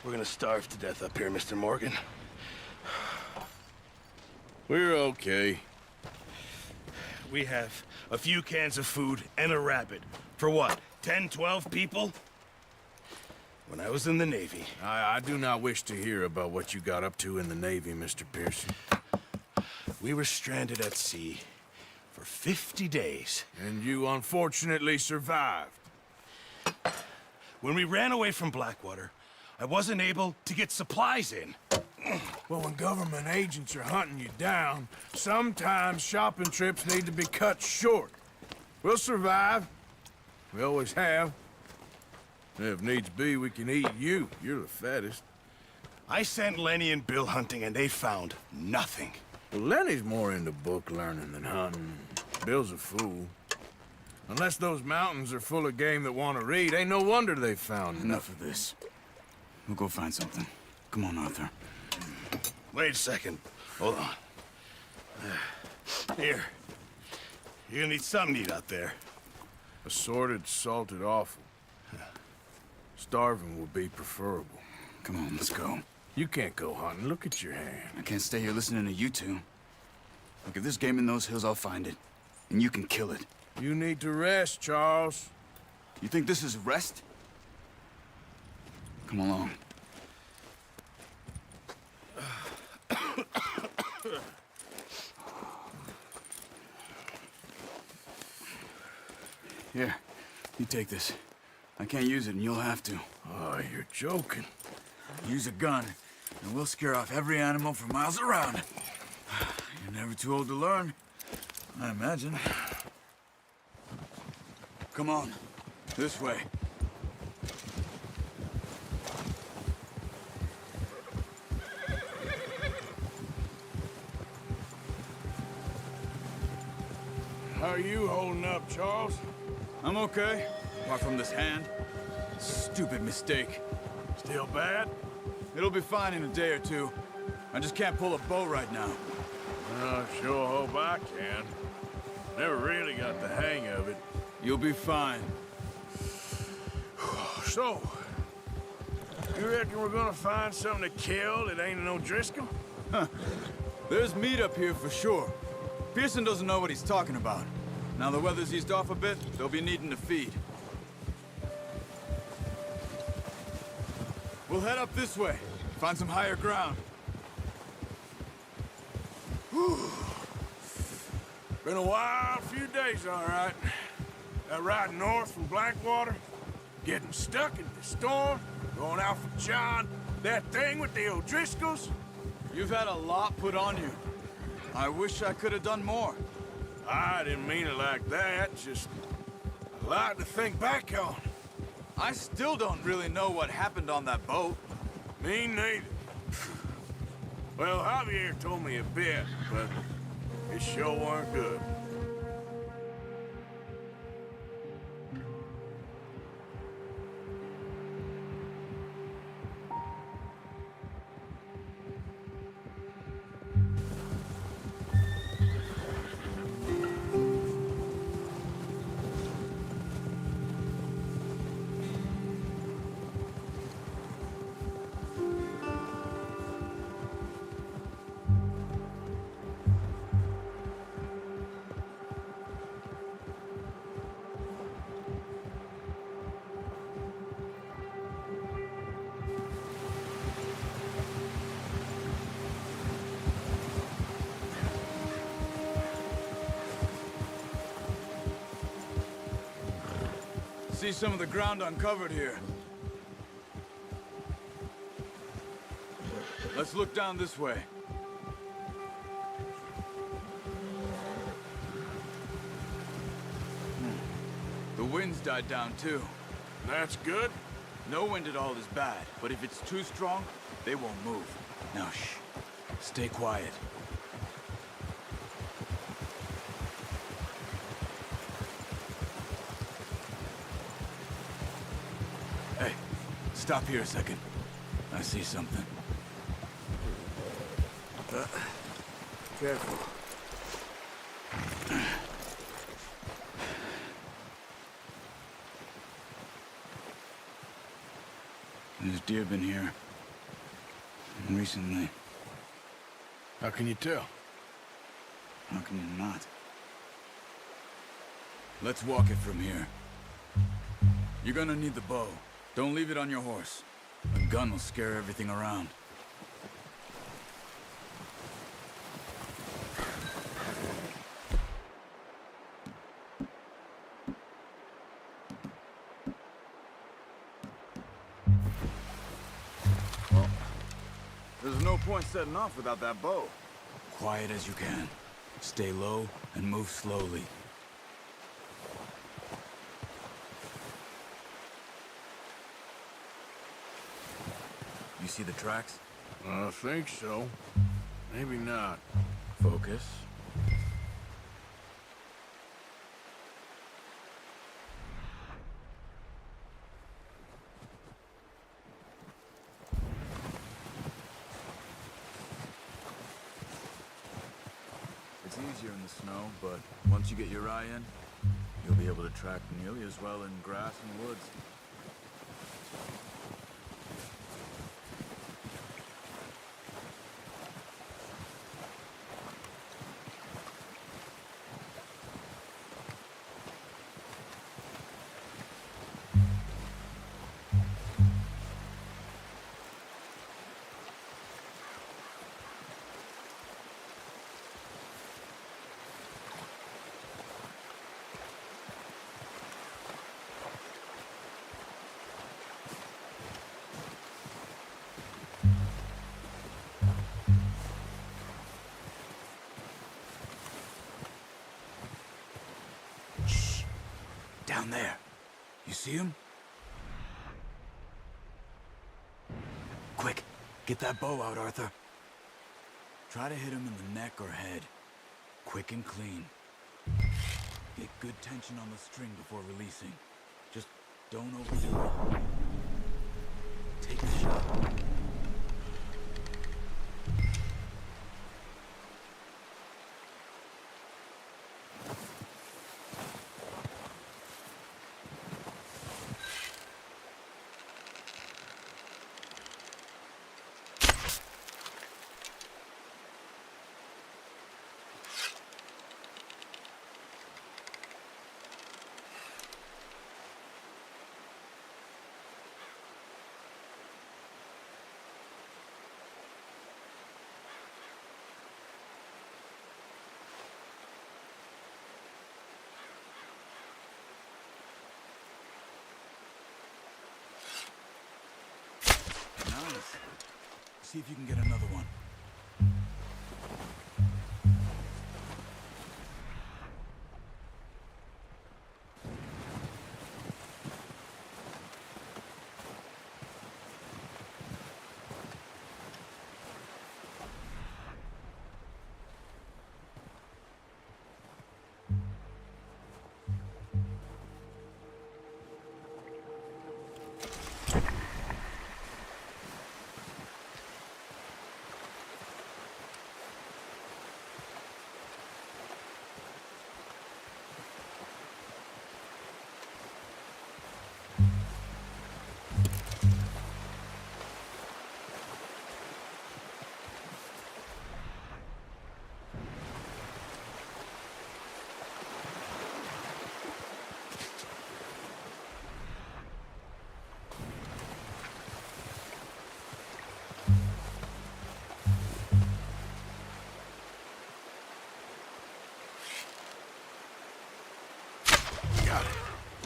We're gonna starve to death up here, Mr. Morgan. We're okay. We have a few cans of food and a rabbit. For what, 10, 12 people? When I was in the Navy... I do not wish to hear about what you got up to in the Navy, Mr. Pearson. We were stranded at sea for 50 days. And you unfortunately survived. When we ran away from Blackwater, I wasn't able to get supplies in. Well, when government agents are hunting you down, sometimes shopping trips need to be cut short. We'll survive. We always have. If needs be, we can eat you. You're the fattest. I sent Lenny and Bill hunting, and they found nothing. Well, Lenny's more into book learning than hunting. Bill's a fool. Unless those mountains are full of game that want to read, ain't no wonder they found Enough of this. We'll go find something. Come on, Arthur. Wait a second. Hold on. Here. You're gonna need something to eat out there. Assorted, salted offal. Starving will be preferable. Come on, let's go. You can't go hunting. Look at your hand. I can't stay here listening to you two. Look, if there's game in those hills, I'll find it. And you can kill it. You need to rest, Charles. You think this is rest? Come along. Here, you take this. I can't use it, and you'll have to. Oh, you're joking. Use a gun, and we'll scare off every animal for miles around. You're never too old to learn, I imagine. Come on, this way. How are you holding up, Charles? I'm okay, apart from this hand. Stupid mistake. Still bad? It'll be fine in a day or two. I just can't pull a bow right now. I sure hope I can. Never really got the hang of it. You'll be fine. So, you reckon we're gonna find something to kill that ain't no Driscoll? There's meat up here for sure. Pearson doesn't know what he's talking about. Now the weather's eased off a bit, they'll be needing to feed. We'll head up this way, find some higher ground. Been a wild few days, all right. That ride north from Blackwater, getting stuck in the storm, going out for John, that thing with the O'Driscolls. You've had a lot put on you. I wish I could have done more. I didn't mean it like that, just a lot to think back on. I still don't really know what happened on that boat. Me neither. Well, Javier told me a bit, but it sure weren't good. See some of the ground uncovered here. Let's look down this way. The wind's died down too. That's good. No wind at all is bad, but if it's too strong, they won't move. Now shh. Stay quiet. Hey, stop here a second. I see something. Careful. There's deer been here. recently. How can you tell? How can you not? Let's walk it from here. You're gonna need the bow. Don't leave it on your horse. A gun will scare everything around. Well, there's no point setting off without that bow. Quiet as you can. Stay low and move slowly. You see the tracks? I think so. Maybe not. Focus. It's easier in the snow, but once you get your eye in, you'll be able to track nearly as well in grass and woods. Down there. You see him? Quick, get that bow out, Arthur. Try to hit him in the neck or head. Quick and clean. Get good tension on the string before releasing. Just don't overdo it. Take the shot. Nice. See if you can get another one.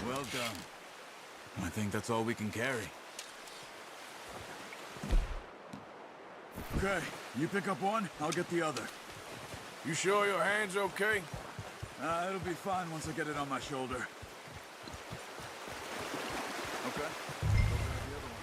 Well done. I think that's all we can carry. Okay, you pick up one, I'll get the other. You sure your hand's okay? It'll be fine once I get it on my shoulder. Okay. Go grab the other one.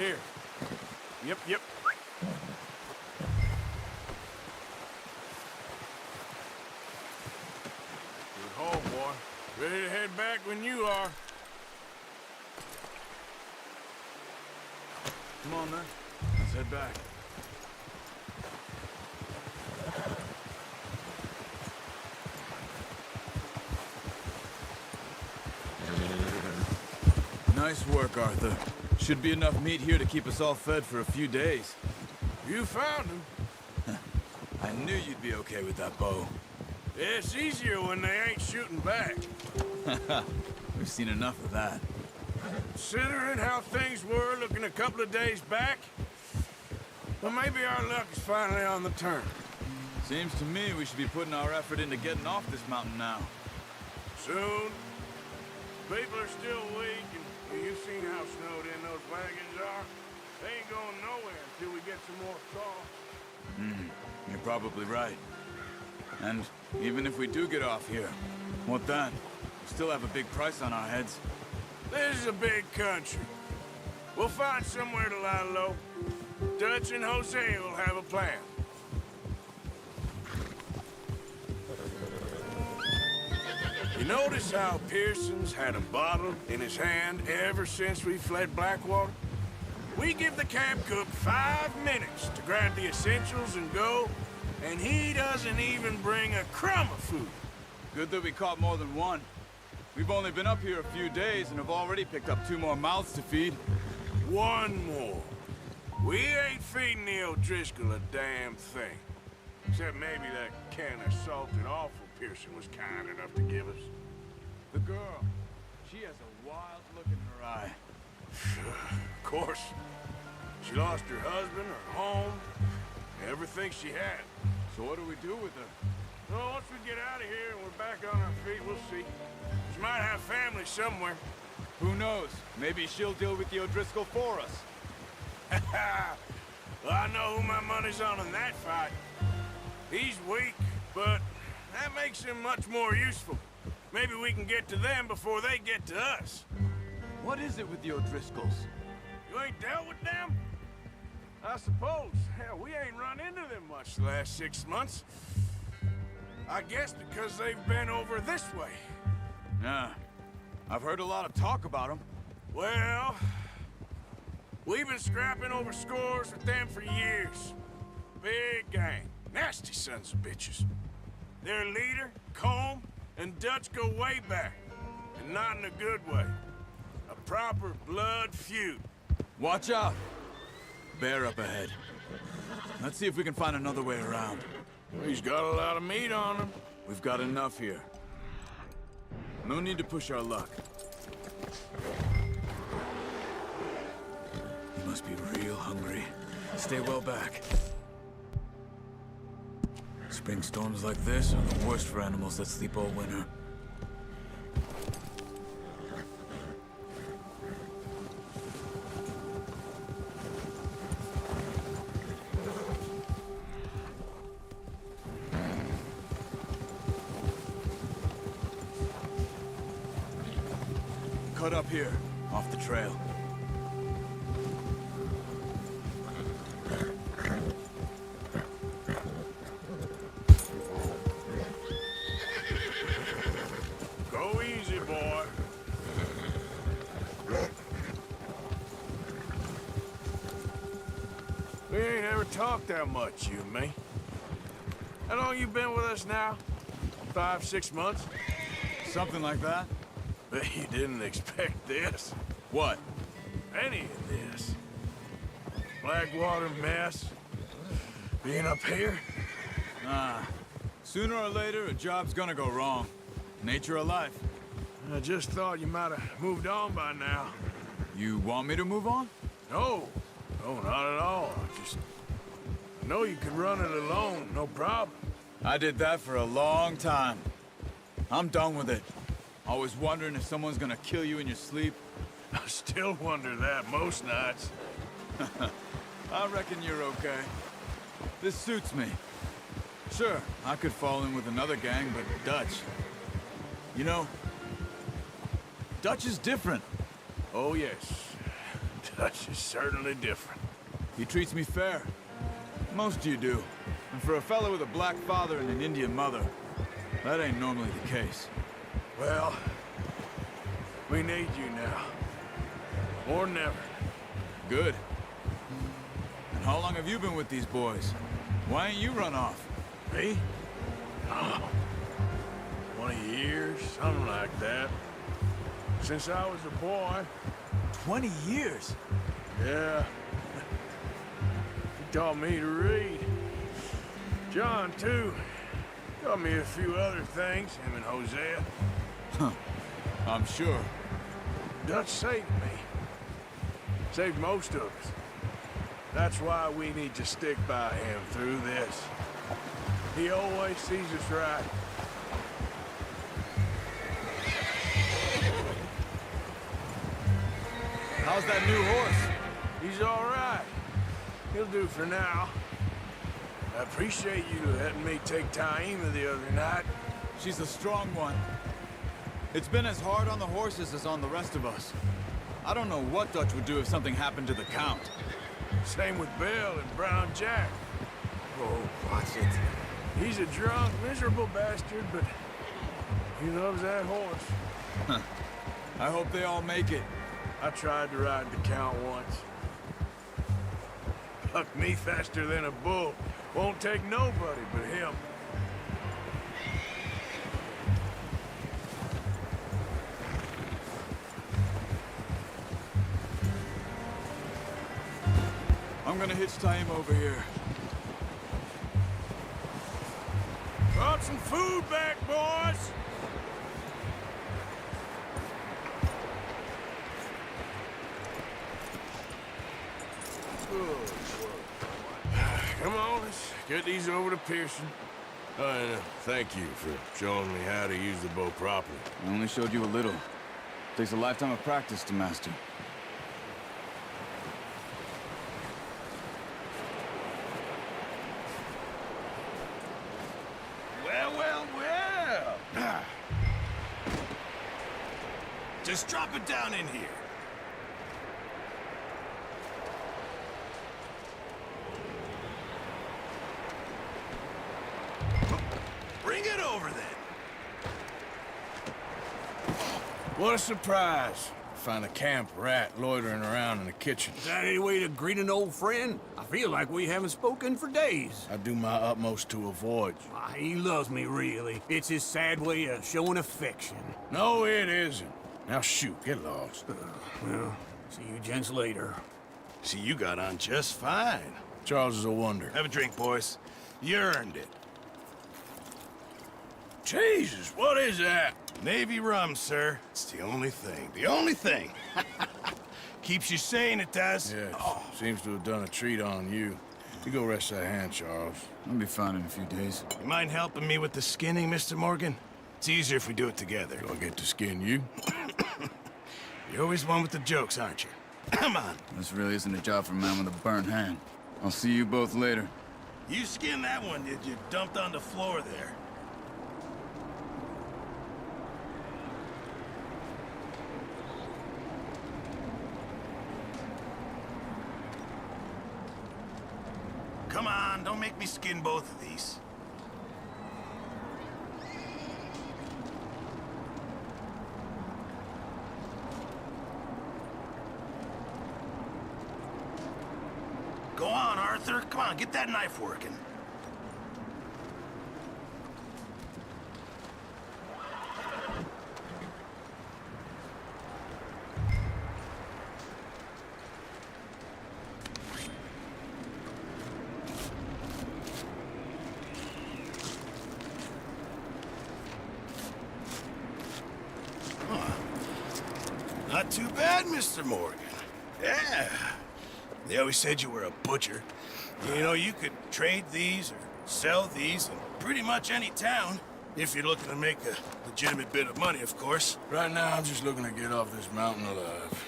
Here. Yep. Good haul, boy. Ready to head back when you are. Come on, then. Let's head back. Nice work, Arthur. Should be enough meat here to keep us all fed for a few days. You found him. I knew you'd be okay with that bow. It's easier when they ain't shooting back. We've seen enough of that. Considering how things were looking a couple of days back, well, maybe our luck is finally on the turn. Seems to me we should be putting our effort into getting off this mountain now. Soon. People are still weak, and you've seen how snowed in those wagons are. They ain't going nowhere until we get some more thaw. You're probably right. And even if we do get off here, what then? We still have a big price on our heads. This is a big country. We'll find somewhere to lie low. Dutch and Jose will have a plan. You notice how Pearson's had a bottle in his hand ever since we fled Blackwater? We give the camp cook 5 minutes to grab the essentials and go, and he doesn't even bring a crumb of food. Good that we caught more than one. We've only been up here a few days and have already picked up 2 more mouths to feed. One more. We ain't feeding the O'Driscoll a damn thing. Except maybe that can of salted offal Pearson was kind enough to give us. The girl, she has a wild look in her eye. Of course. She lost her husband, her home, everything she had. So what do we do with her? Well, once we get out of here and we're back on our feet, we'll see. She might have family somewhere. Who knows? Maybe she'll deal with the O'Driscoll for us. Well, I know who my money's on in that fight. He's weak, but that makes him much more useful. Maybe we can get to them before they get to us. What is it with the O'Driscolls? You ain't dealt with them? I suppose. Hell, we ain't run into them much the last 6 months. I guess because they've been over this way. Yeah. I've heard a lot of talk about them. Well, we've been scrapping over scores with them for years. Big gang. Nasty sons of bitches. Their leader, Colm, and Dutch go way back. And not in a good way. A proper blood feud. Watch out! Bear up ahead. Let's see if we can find another way around. He's got a lot of meat on him. We've got enough here. No need to push our luck. He must be real hungry. Stay well back. Spring storms like this are the worst for animals that sleep all winter. Cut up here, off the trail. Go easy, boy. We ain't ever talked that much, you and me. How long you been with us now? 5, 6 months? Something like that? Bet you didn't expect this. What? Any of this. Blackwater mess. Being up here. Sooner or later, a job's gonna go wrong. Nature of life. I just thought you might have moved on by now. You want me to move on? No. No, not at all. I know you could run it alone, no problem. I did that for a long time. I'm done with it. Always wondering if someone's gonna kill you in your sleep. I still wonder that most nights. I reckon you're okay. This suits me. Sure, I could fall in with another gang, but Dutch... You know, Dutch is different. Oh, yes. Dutch is certainly different. He treats me fair. Most of you do. And for a fellow with a black father and an Indian mother, that ain't normally the case. Well, we need you now. More than ever. Good. And how long have you been with these boys? Why ain't you run off? Me? Oh, 20 years, something like that. Since I was a boy. 20 years? Yeah. He taught me to read. John, too. Taught me a few other things, him and Hosea. I'm sure. Dutch saved me. Saved most of us. That's why we need to stick by him through this. He always sees us right. How's that new horse? He's all right. He'll do for now. I appreciate you letting me take Taima the other night. She's a strong one. It's been as hard on the horses as on the rest of us. I don't know what Dutch would do if something happened to the Count. Same with Bill and Brown Jack. Oh, watch it. He's a drunk, miserable bastard, but he loves that horse. I hope they all make it. I tried to ride the Count once. Bucked me faster than a bull. Won't take nobody but him. I'm gonna hitch Taima over here. Brought some food back, boys! Come on, let's get these over to Pearson. And thank you for showing me how to use the bow properly. I only showed you a little. Takes a lifetime of practice to master. Well, well, well. Just drop it down in here. Bring it over then. What a surprise. Find a camp rat loitering around in the kitchen. Is that any way to greet an old friend? I feel like we haven't spoken for days. I do my utmost to avoid you. Why, he loves me, really. It's his sad way of showing affection. No, it isn't. Now shoot, get lost. Well, see you gents later. See, you got on just fine. Charles is a wonder. Have a drink, boys. You earned it. Jesus, what is that? Navy rum, sir. It's the only thing. The only thing. Keeps you sane, it does. Yes, seems to have done a treat on you. You go rest that hand, Charles. I'll be fine in a few days. You mind helping me with the skinning, Mr. Morgan? It's easier if we do it together. Do I get to skin you? You're always one with the jokes, aren't you? Come on. This really isn't a job for a man with a burnt hand. I'll see you both later. You skinned that one, did you? Dumped on the floor there. Come on, don't make me skin both of these. Go on, Arthur. Come on, get that knife working. Not too bad, Mr. Morgan. Yeah. They always said you were a butcher. You know, you could trade these or sell these in pretty much any town. If you're looking to make a legitimate bit of money, of course. Right now, I'm just looking to get off this mountain alive.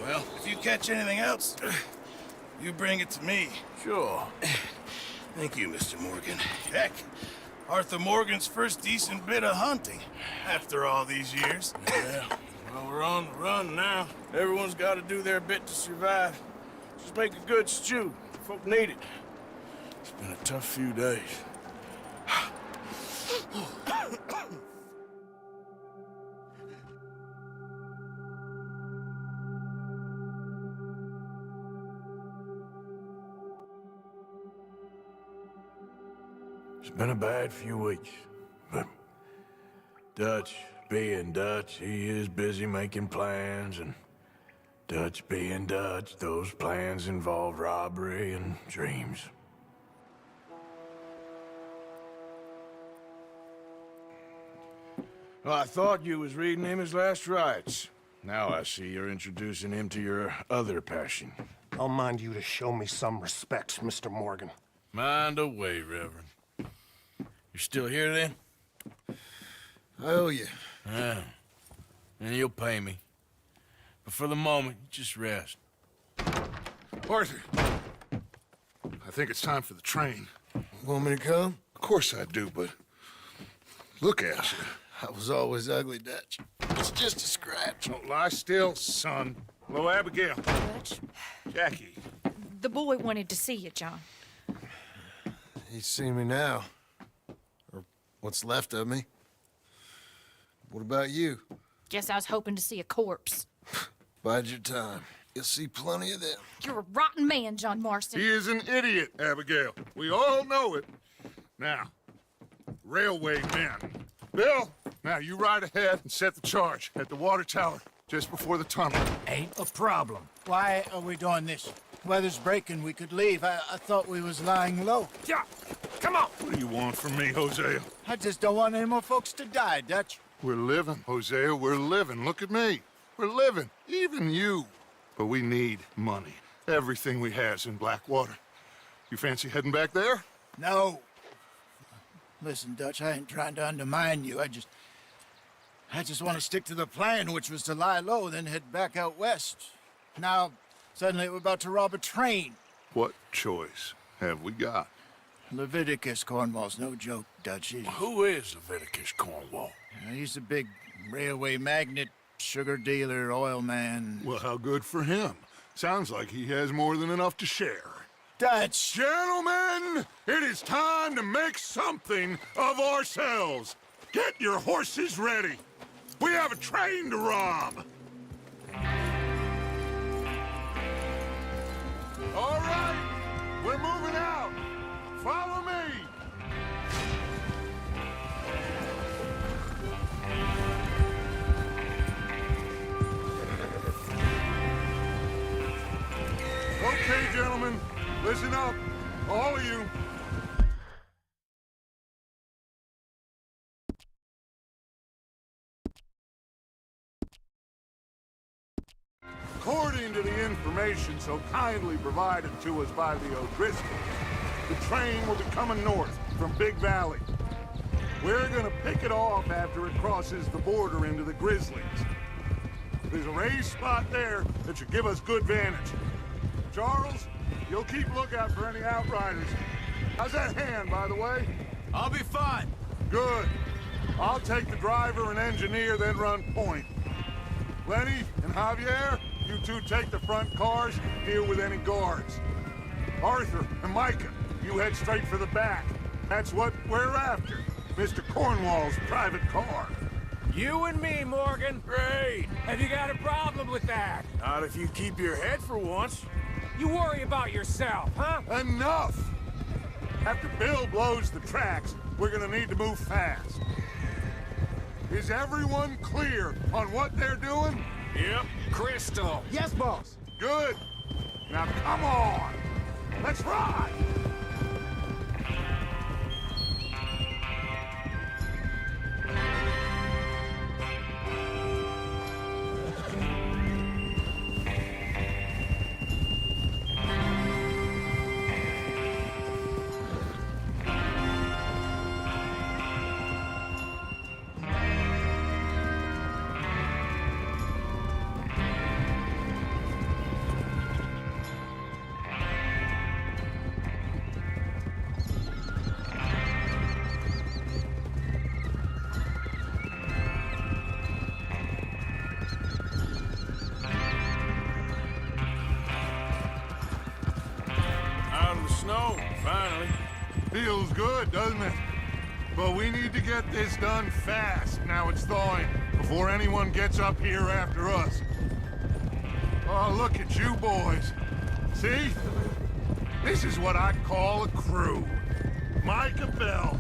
Well, if you catch anything else, you bring it to me. Sure. Thank you, Mr. Morgan. Heck, Arthur Morgan's first decent bit of hunting after all these years. Yeah, Well, we're on the run now. Everyone's got to do their bit to survive. Just make a good stew. Folk need it. It's been a tough few days. It's been a bad few weeks, but Dutch being Dutch, he is busy making plans, and Dutch being Dutch, those plans involve robbery and dreams. Well, I thought you was reading him his last rites. Now I see you're introducing him to your other passion. I'll mind you to show me some respect, Mr. Morgan. Mind away, Reverend. You still here, then? I owe you. Yeah. And you'll pay me. But for the moment, just rest. Arthur, I think it's time for the train. Want me to come? Of course I do, but look at you. I was always ugly, Dutch. It's just a scratch. Don't lie still, son. Hello, Abigail. Dutch, Jackie. the boy wanted to see you, John. He's seen me now. Or what's left of me. What about you? Guess I was hoping to see a corpse. Bide your time. You'll see plenty of them. You're a rotten man, John Marston. He is an idiot, Abigail. We all know it. Now, railway men. Bill, now you ride ahead and set the charge at the water tower just before the tunnel. Ain't a problem. Why are we doing this? Weather's breaking, we could leave. I thought we was lying low. Yeah, come on. What do you want from me, Hosea? I just don't want any more folks to die, Dutch. We're living, Hosea, we're living. Look at me. We're living, even you. But we need money. Everything we has in Blackwater. You fancy heading back there? No. Listen, Dutch, I ain't trying to undermine you. I just want to stick to the plan, which was to lie low, then head back out west. Now, suddenly we're about to rob a train. What choice have we got? Leviticus Cornwall's no joke, Dutch. Who is Leviticus Cornwall? He's a big railway magnate, sugar dealer, oil man. Well, how good for him. Sounds like he has more than enough to share. Dutch! Gentlemen, it is time to make something of ourselves. Get your horses ready. We have a train to rob. All right, we're moving out. Follow me. Okay, gentlemen, listen up, all of you. According to the information so kindly provided to us by the O'Driscolls, the train will be coming north from Big Valley. We're gonna pick it off after it crosses the border into the Grizzlies. There's a raised spot there that should give us good vantage. Charles, you'll keep lookout for any outriders. How's that hand, by the way? I'll be fine. Good. I'll take the driver and engineer, then run point. Lenny and Javier, you two take the front cars, deal with any guards. Arthur and Micah, you head straight for the back. That's what we're after. Mr. Cornwall's private car. You and me, Morgan. Great. Have you got a problem with that? Not if you keep your head for once. You worry about yourself, huh? Enough! After Bill blows the tracks, we're gonna need to move fast. Is everyone clear on what they're doing? Yep. Crystal. Yes, boss. Good. Now come on! Let's ride! Feels good, doesn't it? But we need to get this done fast. Now it's thawing, before anyone gets up here after us. Oh, look at you boys. See? This is what I'd call a crew. Micah Bell,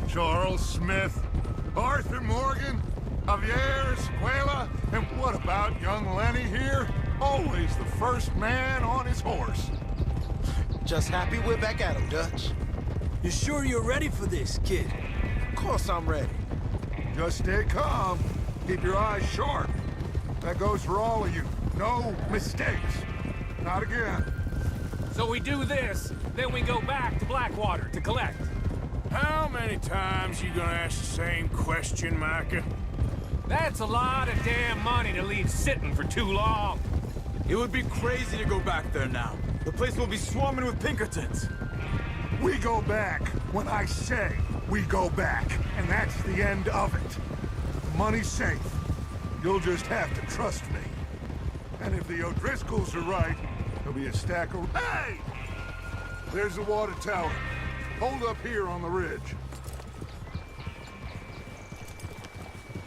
Charles Smith, Arthur Morgan, Javier Escuela, and what about young Lenny here? Always the first man on his horse. Just happy we're back at him, Dutch. You sure you're ready for this, kid? Of course I'm ready. Just stay calm. Keep your eyes sharp. That goes for all of you. No mistakes. Not again. So we do this, then we go back to Blackwater to collect. How many times you gonna ask the same question, Micah? That's a lot of damn money to leave sitting for too long. It would be crazy to go back there now. The place will be swarming with Pinkertons. We go back when I say we go back, and that's the end of it. Money's safe. You'll just have to trust me. And if the O'Driscolls are right, there'll be a stack of... Hey! There's the water tower. Hold up here on the ridge.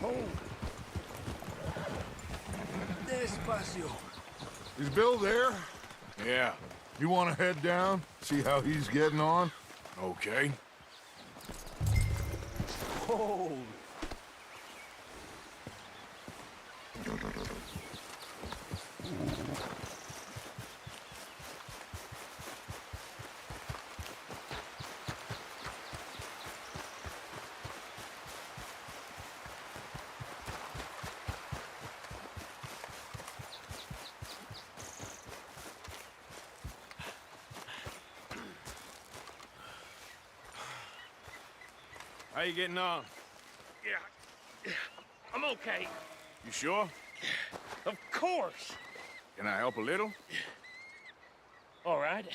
Hold. Despacio. Is Bill there? Yeah, You want to head down? See how he's getting on? okay. Oh, How you getting on? Yeah, I'm okay. You sure? Of course. Can I help a little? All right.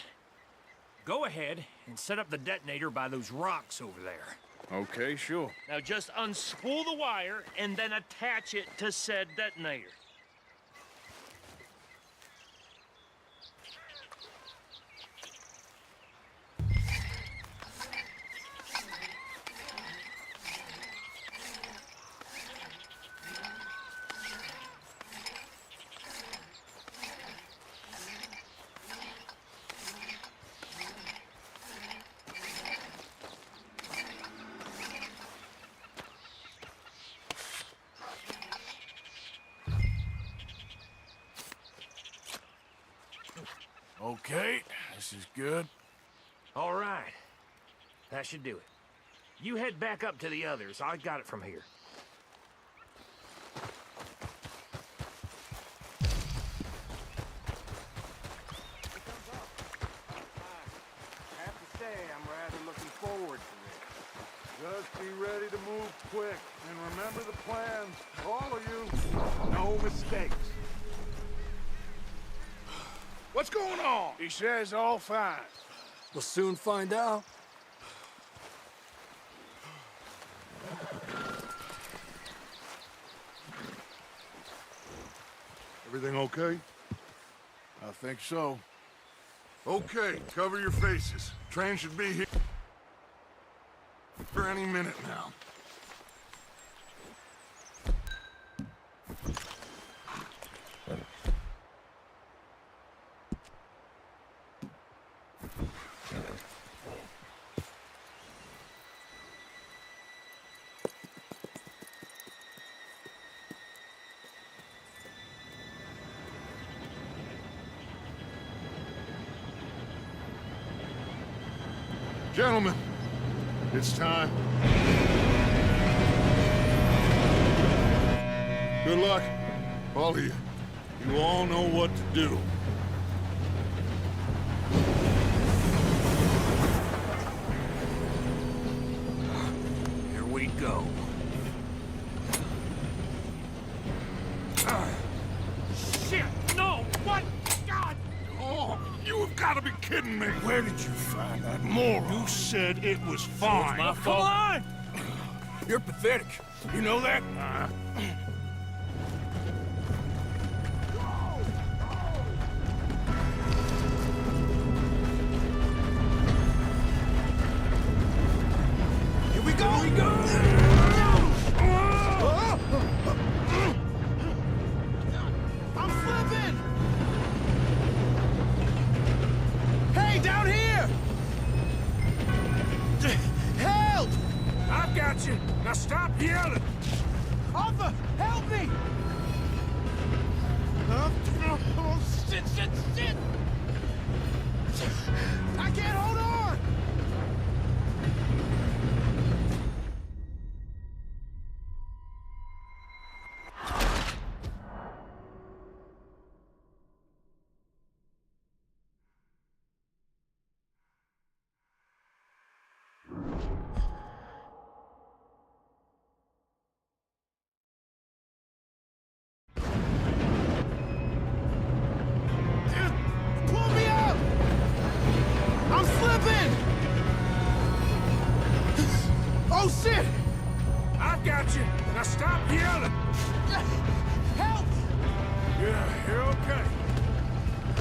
Go ahead and set up the detonator by those rocks over there. Okay, sure. Now just unspool the wire and then attach it to said detonator. Okay, this is good. All right. That should do it. You head back up to the others. I got it from here. I have to say, I'm rather looking forward to this. Just be ready to move quick. And remember the plans, all of you. No mistakes. What's going on? He says all fine. we'll soon find out. Everything okay? I think so. Okay, cover your faces. Train should be here for any minute now. Gentlemen, it's time. Good luck, all of you. You all know what to do. Here we go. Shit! No! What? God! Oh, you have got to be kidding me. Where did you find that moron? You said it was fine. My Come fault. on! You're pathetic. You know that? Now stop yelling! Arthur, help me! Oh, shit! I can't hold on! Pull me up! I'm slipping! Oh, shit! I've got you! Now stop yelling! Help! Yeah, you're okay.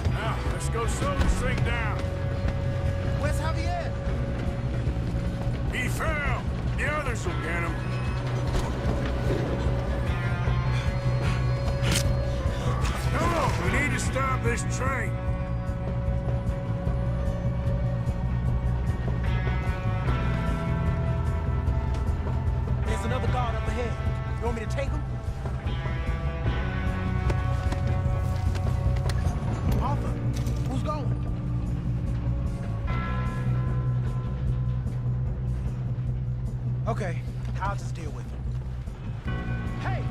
Now, let's go slow this thing down. Where's Javier? He fell. The others will get him. Come on, we need to stop this train. There's another guard up ahead. You want me to take him? Arthur, who's going? Okay, I'll just deal with him. Hey!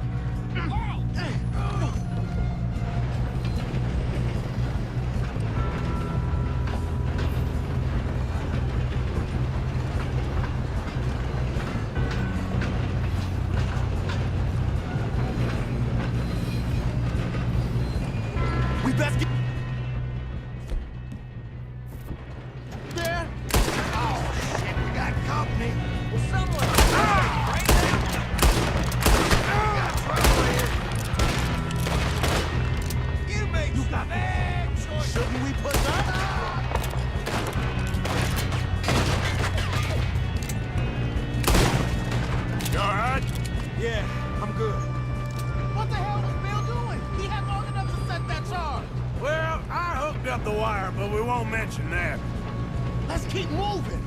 We best get there. Oh shit, we got company. Well, someone. You make you got bad choice. Shouldn't we put that? You all right? Yeah, I'm good. What the hell was Bill doing? He had long enough to set that charge. Well, I hooked up the wire, but we won't mention that. Let's keep moving.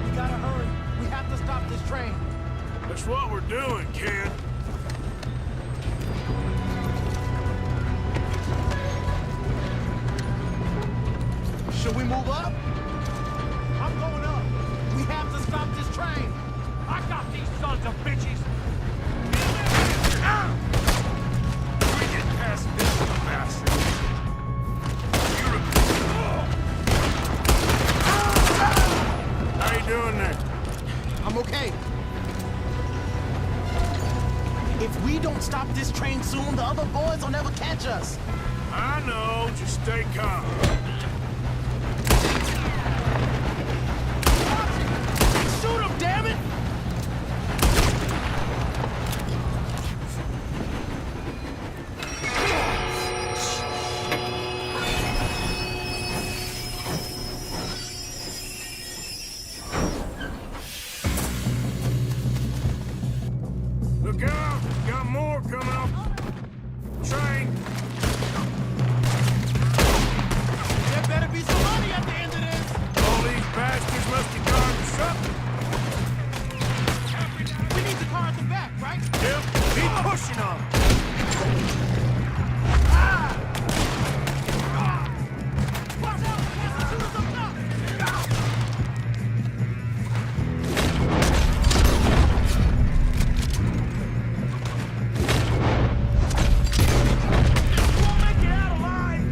We gotta hurry. We have to stop this train. That's what we're doing, kid. Should we move up? I'm going up. We have to stop this train. I got these sons of bitches! We get past this bastard. How you doing there? I'm okay. If we don't stop this train soon, the other boys will never catch us. I know, just stay calm. Shoot him, damn it! Look out! Got more coming off the train. There better be some money at the end of this. All these bastards must be guarding something. We need the car at the back, right? Yep, keep pushing on 'em. Watch out! There's some shooters up top! Won't make it out alive.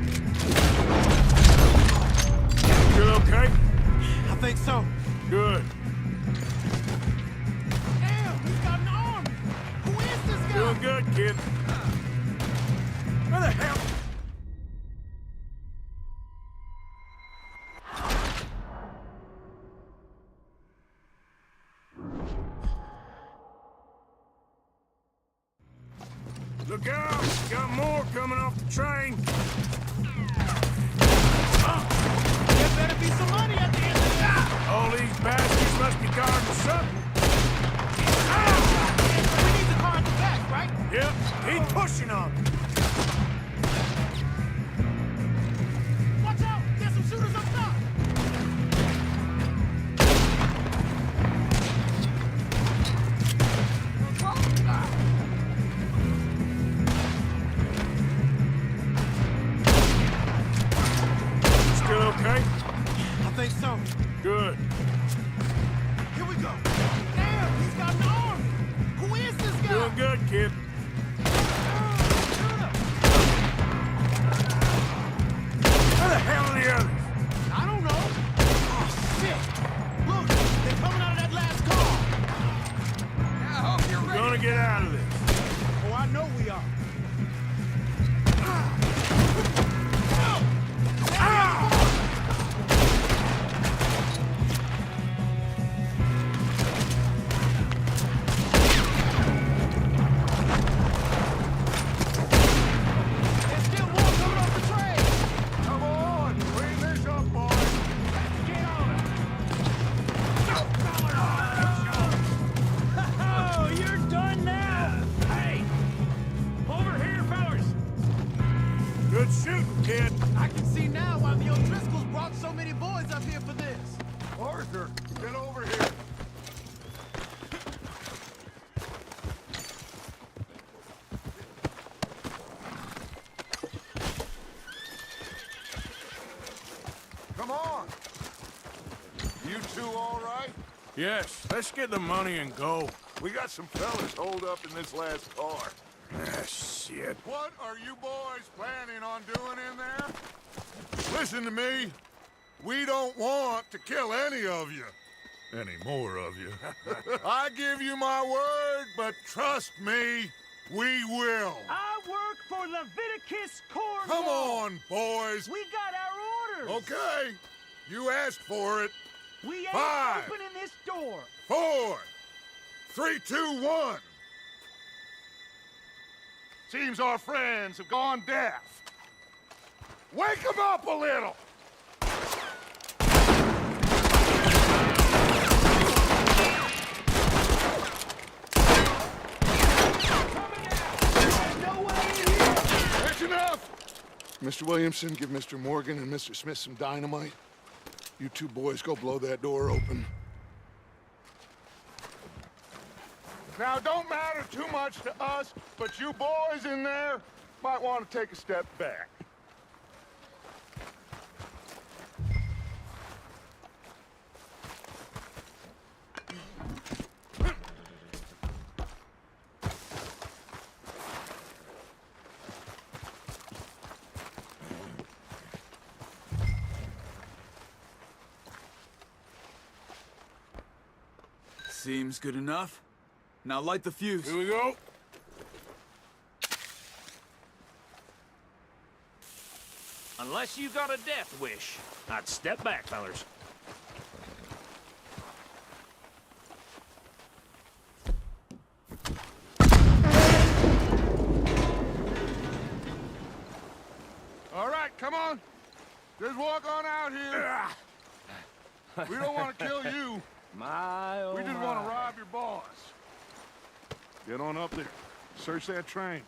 You okay? I think so. Good. Damn, he's got an arm! Who is this guy? Doing good, kid. Where the hell? Look out! Got more coming off the train. There better be some money at the end of this. All these bastards must be guarding something. We need the car at the back, right? Yep, keep pushing on 'em. Watch out! There's some shooters up top! okay? I think so. Good. Here we go. Damn, he's got an army. Who is this guy? Doing good, kid. Where the hell are the others? I don't know. Oh, shit. Look, they're coming out of that last car. I hope you're We're gonna get out of this. Oh, I know we are. There's still more coming off the train. Come on, clean this up, boys. Get on it! Oh, you're done now! Hey! Over here, fellas! Good shooting, kid. I can see now why the O'Driscolls brought so many boys up here for this. Arthur, get over here. Come on. You two all right? Yes, let's get the money and go. We got some fellas holed up in this last car. Ah, shit. What are you boys planning on doing in there? Listen to me. We don't want to kill any of you. Any more of you. I give you my word, but trust me, we will. I work for Leviticus Corps. Come on, boys. We got our orders. Okay. You asked for it. We ain't 5, opening this door. 4, 3, 2, 1. Seems our friends have gone deaf. Wake them up a little. That's enough! Mr. Williamson, give Mr. Morgan and Mr. Smith some dynamite. You two boys go blow that door open. Now, don't matter too much to us, but you boys in there might want to take a step back. Seems good enough. Now light the fuse. Here we go. Unless you got a death wish, I'd step back, fellas. All right, come on. Just walk on out here. We don't want to kill you. My, oh We just want to rob your boss. Get on up there. Search that train.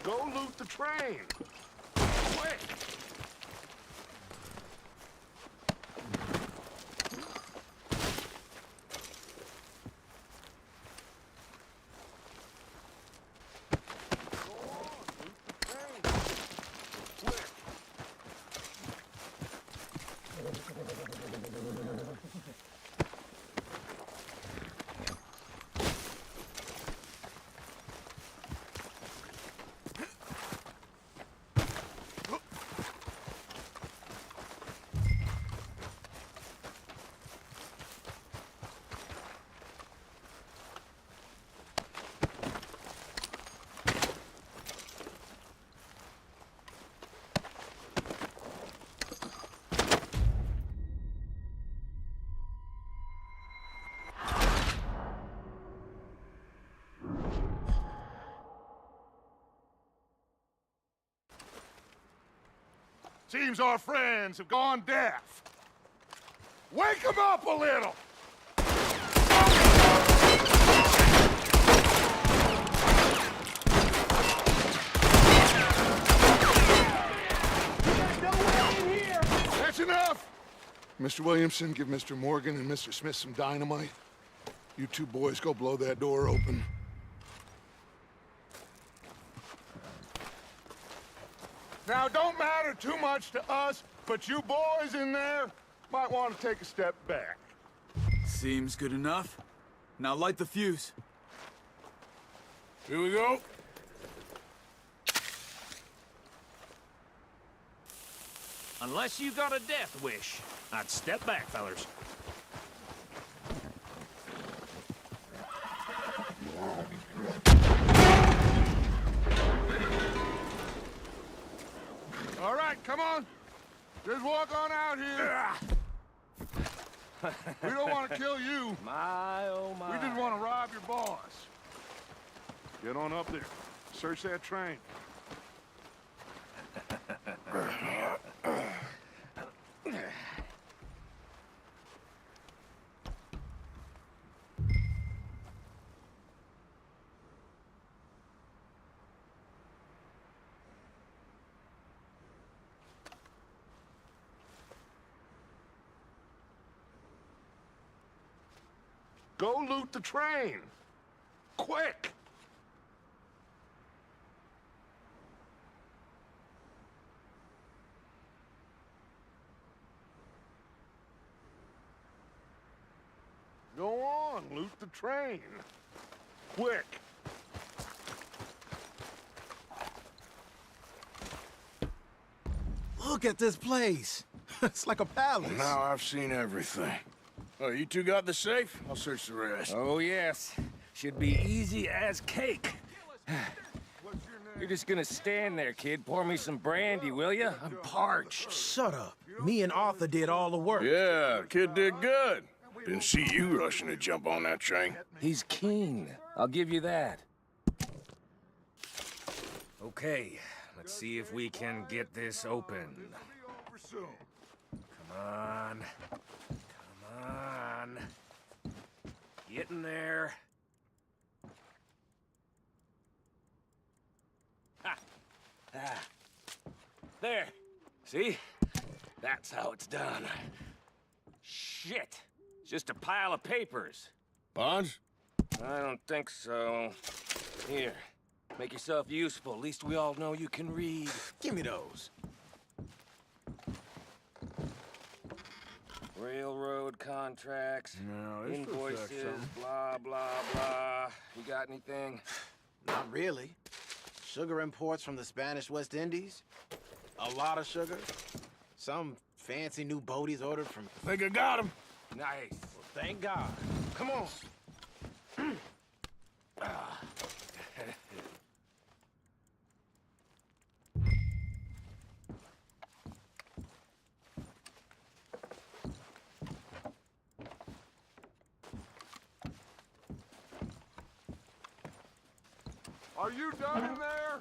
Go loot the train. Quick. Seems our friends have gone deaf. Wake them up a little! Mr. Williamson, give Mr. Morgan and Mr. Smith some dynamite. You two boys go blow that door open. Now, it don't matter too much to us, but you boys in there might want to take a step back. Seems good enough. Now light the fuse. Here we go. Unless you got a death wish, I'd step back, fellers. All right, come on. Just walk on out here. We don't want to kill you. My, oh my. We just want to rob your boss. Get on up there. Search that train. Go loot the train. Quick! Go on, loot the train. Quick! Look at this place. It's like a palace. Now I've seen everything. Oh, you two got the safe? I'll search the rest. Oh, yes. Should be easy as cake. You're just gonna stand there, kid. Pour me some brandy, will you? I'm parched. Shut up. Me and Arthur did all the work. Yeah, kid did good. Didn't see you rushing to jump on that train. He's keen. I'll give you that. Okay, let's see if we can get this open. Come on. Come on. Get in there. Ha! Ah. There. See? That's how it's done. Shit. It's just a pile of papers. Bonds? I don't think so. Here. Make yourself useful. At least we all know you can read. Give me those. Railroad contracts, No, this looks like invoices, something. blah, blah, blah. You got anything? Not really. Sugar imports from the Spanish West Indies. A lot of sugar. Some fancy new boat he's ordered from... Think I got him. Nice. Well, thank God. Come on. Are you done in there?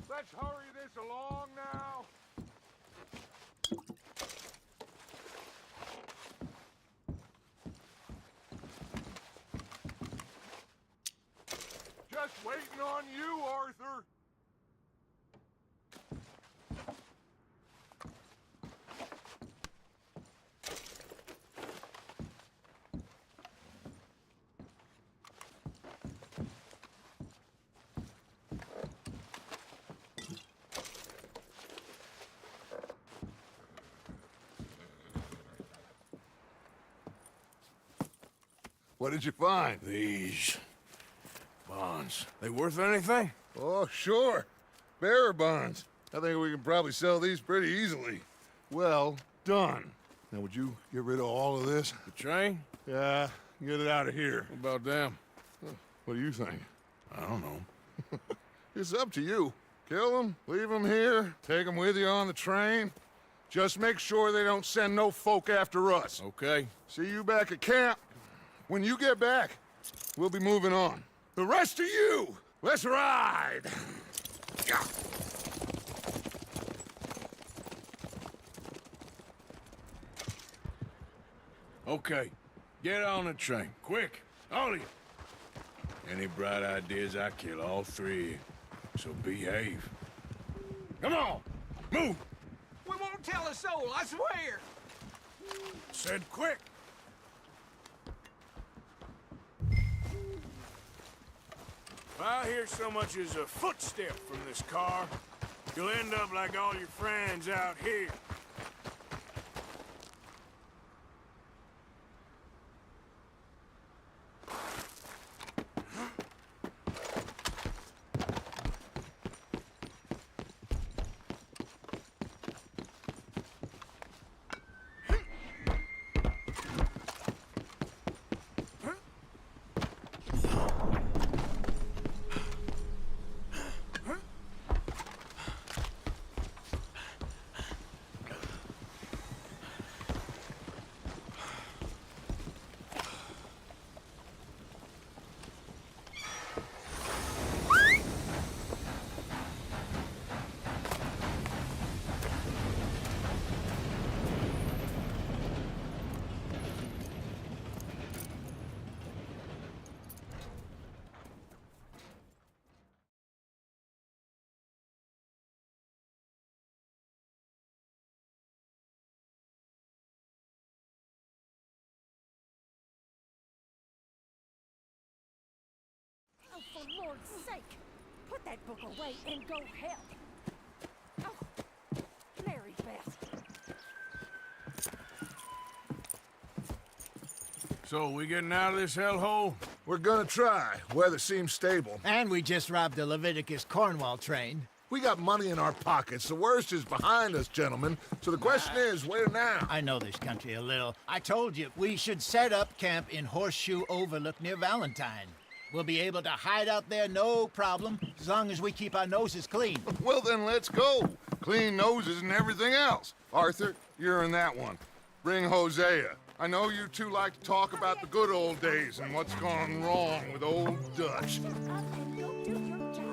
Let's hurry this along now. Just waiting on you, Arthur. What did you find? These bonds. They worth anything? Oh, sure. Bearer bonds. I think we can probably sell these pretty easily. Well done. Now, would you get rid of all of this? The train? Yeah, get it out of here. What about them? What do you think? I don't know. It's up to you. Kill them, leave them here, take them with you on the train. Just make sure they don't send no folk after us. Okay. See you back at camp. When you get back, we'll be moving on. The rest of you, let's ride! Yeah. Okay. Get on the train. Quick. All of you. Any bright ideas, I kill all three. So behave. Come on! Move! We won't tell a soul, I swear! Said quick! If I hear so much as a footstep from this car, you'll end up like all your friends out here. Oh, for Lord's sake! Put that book away and go help! Oh, Mary Beth. So, we getting out of this hellhole? We're gonna try. Weather seems stable. And we just robbed the Leviticus Cornwall train. We got money in our pockets. The worst is behind us, gentlemen. So the question is, where now? I know this country a little. I told you, we should set up camp in Horseshoe Overlook near Valentine. We'll be able to hide out there no problem, as long as we keep our noses clean. Well, then let's go. Clean noses and everything else. Arthur, you're in that one. Bring Hosea. I know you two like to talk about the good old days and what's gone wrong with old Dutch. Shut up and you'll do your job.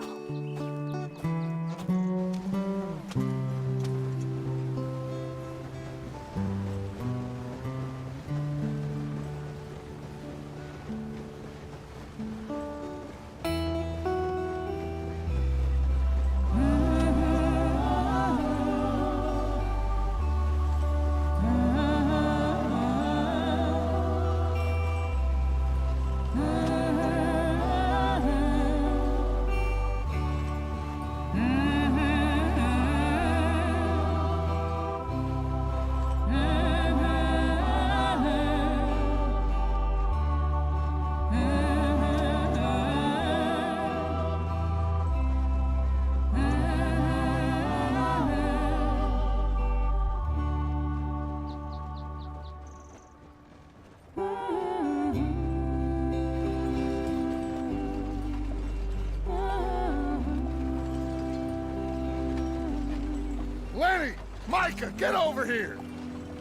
Lenny! Micah, get over here!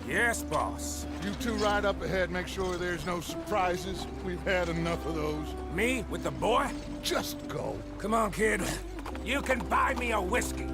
Yes, boss. You two ride up ahead, make sure there's no surprises. We've had enough of those. Me with the boy? Just go. Come on, kid. You can buy me a whiskey.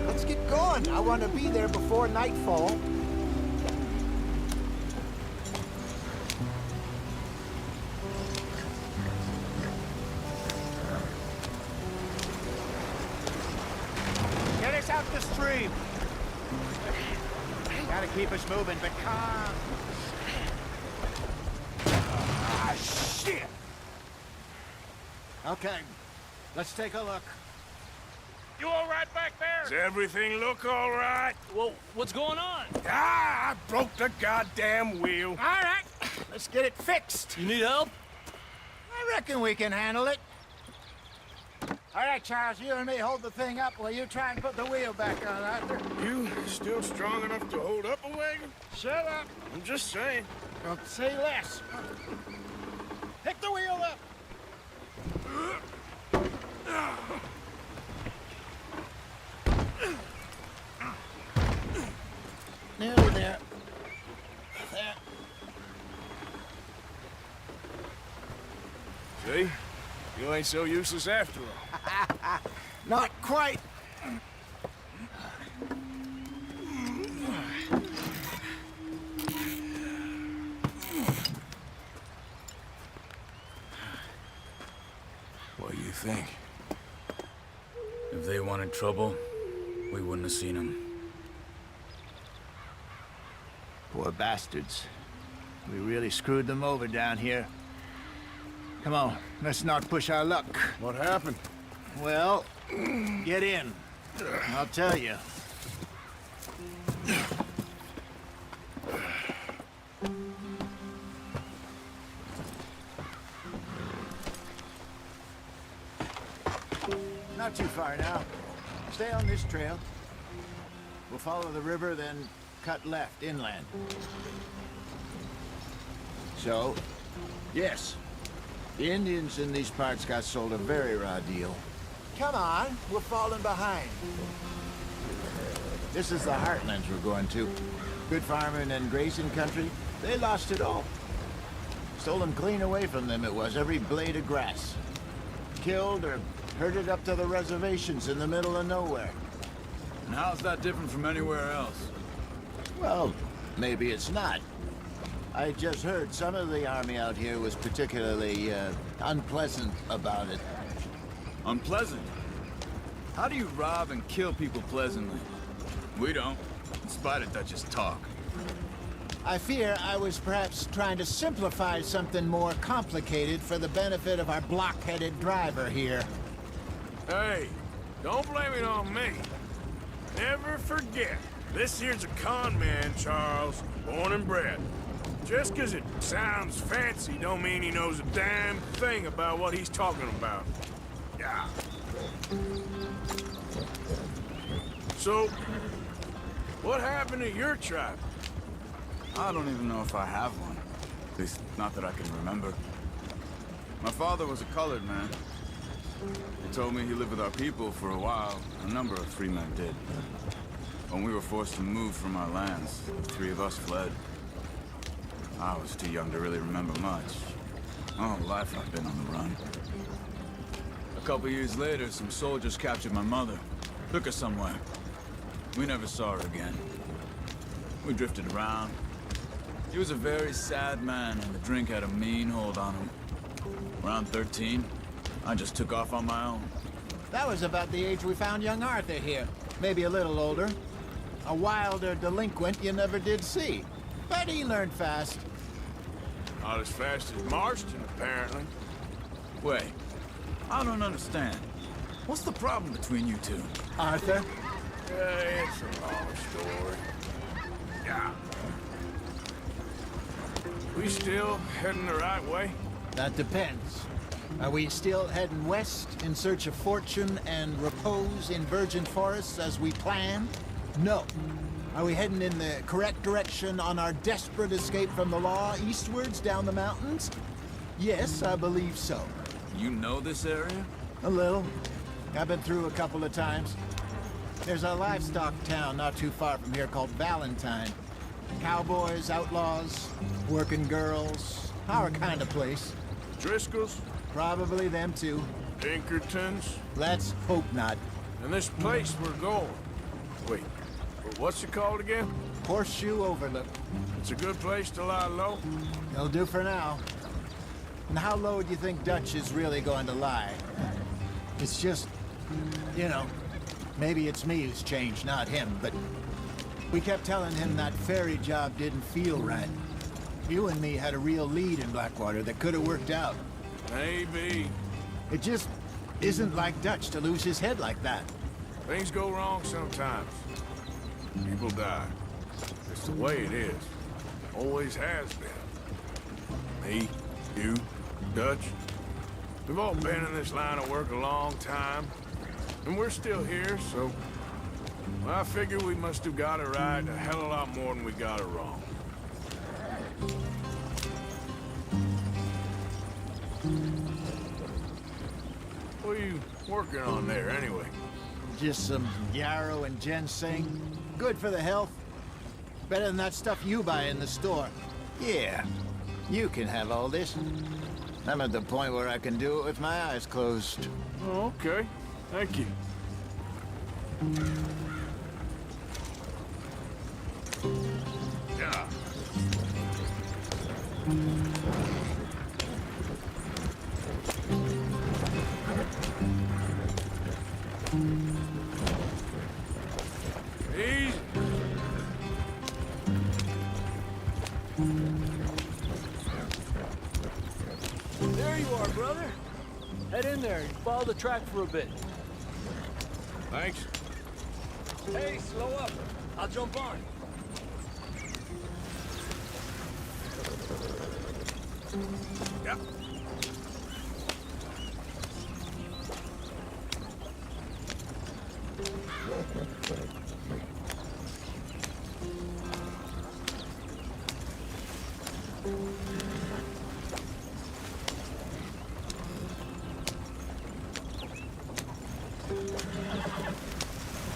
Let's get going. I want to be there before nightfall. Get us out the stream. Gotta keep us moving, but calm. Ah, shit! Okay, let's take a look. You all right back there? Does everything look all right? Well, what's going on? Ah, I broke the goddamn wheel. All right, let's get it fixed. You need help? I reckon we can handle it. All right, Charles, you and me hold the thing up while you try and put the wheel back on, Arthur. You still strong enough to hold up a wagon? Shut up. I'm just saying. Don't say less. Pick the wheel up. See? You ain't so useless after all. Not quite. What do you think? If they wanted trouble, we wouldn't have seen them. Poor bastards. We really screwed them over down here. Come on, let's not push our luck. What happened? Well, get in. I'll tell you. Not too far now. Stay on this trail. We'll follow the river, then cut left inland. So, yes, the Indians in these parts got sold a very raw deal. Come on, we're falling behind. This is the heartlands we're going to. Good farming and grazing country. They lost it all. Stolen clean away from them it was, every blade of grass. Killed or herded up to the reservations in the middle of nowhere. And how's that different from anywhere else? Well, maybe it's not. I just heard some of the army out here was particularly, unpleasant about it. Unpleasant? How do you rob and kill people pleasantly? We don't, in spite of Dutch's talk. I fear I was perhaps trying to simplify something more complicated for the benefit of our block-headed driver here. Hey, don't blame it on me. Never forget, this here's a con man, Charles, born and bred. Just 'cause it sounds fancy don't mean he knows a damn thing about what he's talking about. Yeah. So, what happened to your tribe? I don't even know if I have one. At least, not that I can remember. My father was a colored man. He told me he lived with our people for a while. A number of free men did. When we were forced to move from our lands, the three of us fled. I was too young to really remember much. All life I've been on the run. A couple years later, some soldiers captured my mother. Took her somewhere. We never saw her again. We drifted around. He was a very sad man, and the drink had a mean hold on him. Around 13, I just took off on my own. That was about the age we found young Arthur here. Maybe a little older. A wilder delinquent you never did see. But he learned fast. Not as fast as Marston, apparently. Wait, I don't understand. What's the problem between you two? Arthur? Yeah, it's a long story. Yeah. We still heading the right way? That depends. Are we still heading west in search of fortune and repose in virgin forests as we planned? No. Are we heading in the correct direction on our desperate escape from the law eastwards down the mountains? Yes, I believe so. You know this area? A little. I've been through a couple of times. There's a livestock town not too far from here called Valentine. Cowboys, outlaws, working girls, our kind of place. Driscolls? Probably them too. Pinkertons? Let's hope not. And this place we're going. Wait, what's it called again? Horseshoe Overlook. It's a good place to lie low? It'll do for now. And how low do you think Dutch is really going to lie? It's just, you know, maybe it's me who's changed, not him, but we kept telling him that ferry job didn't feel right. You and me had a real lead in Blackwater that could have worked out. Maybe. It just isn't like Dutch to lose his head like that. Things go wrong sometimes. People die. It's the way it is. Always has been. Me, you, Dutch. We've all been in this line of work a long time. And we're still here, so... well, I figure we must have got it right a hell of a lot more than we got it wrong. What are you working on there, anyway? Just some yarrow and ginseng. Good for the health. Better than that stuff you buy in the store. Yeah, you can have all this. I'm at the point where I can do it with my eyes closed. Oh, okay. Thank you. Yeah. Easy. There you are, brother. Head in there and follow the track for a bit. Thanks. Hey, slow up. I'll jump on. Yeah.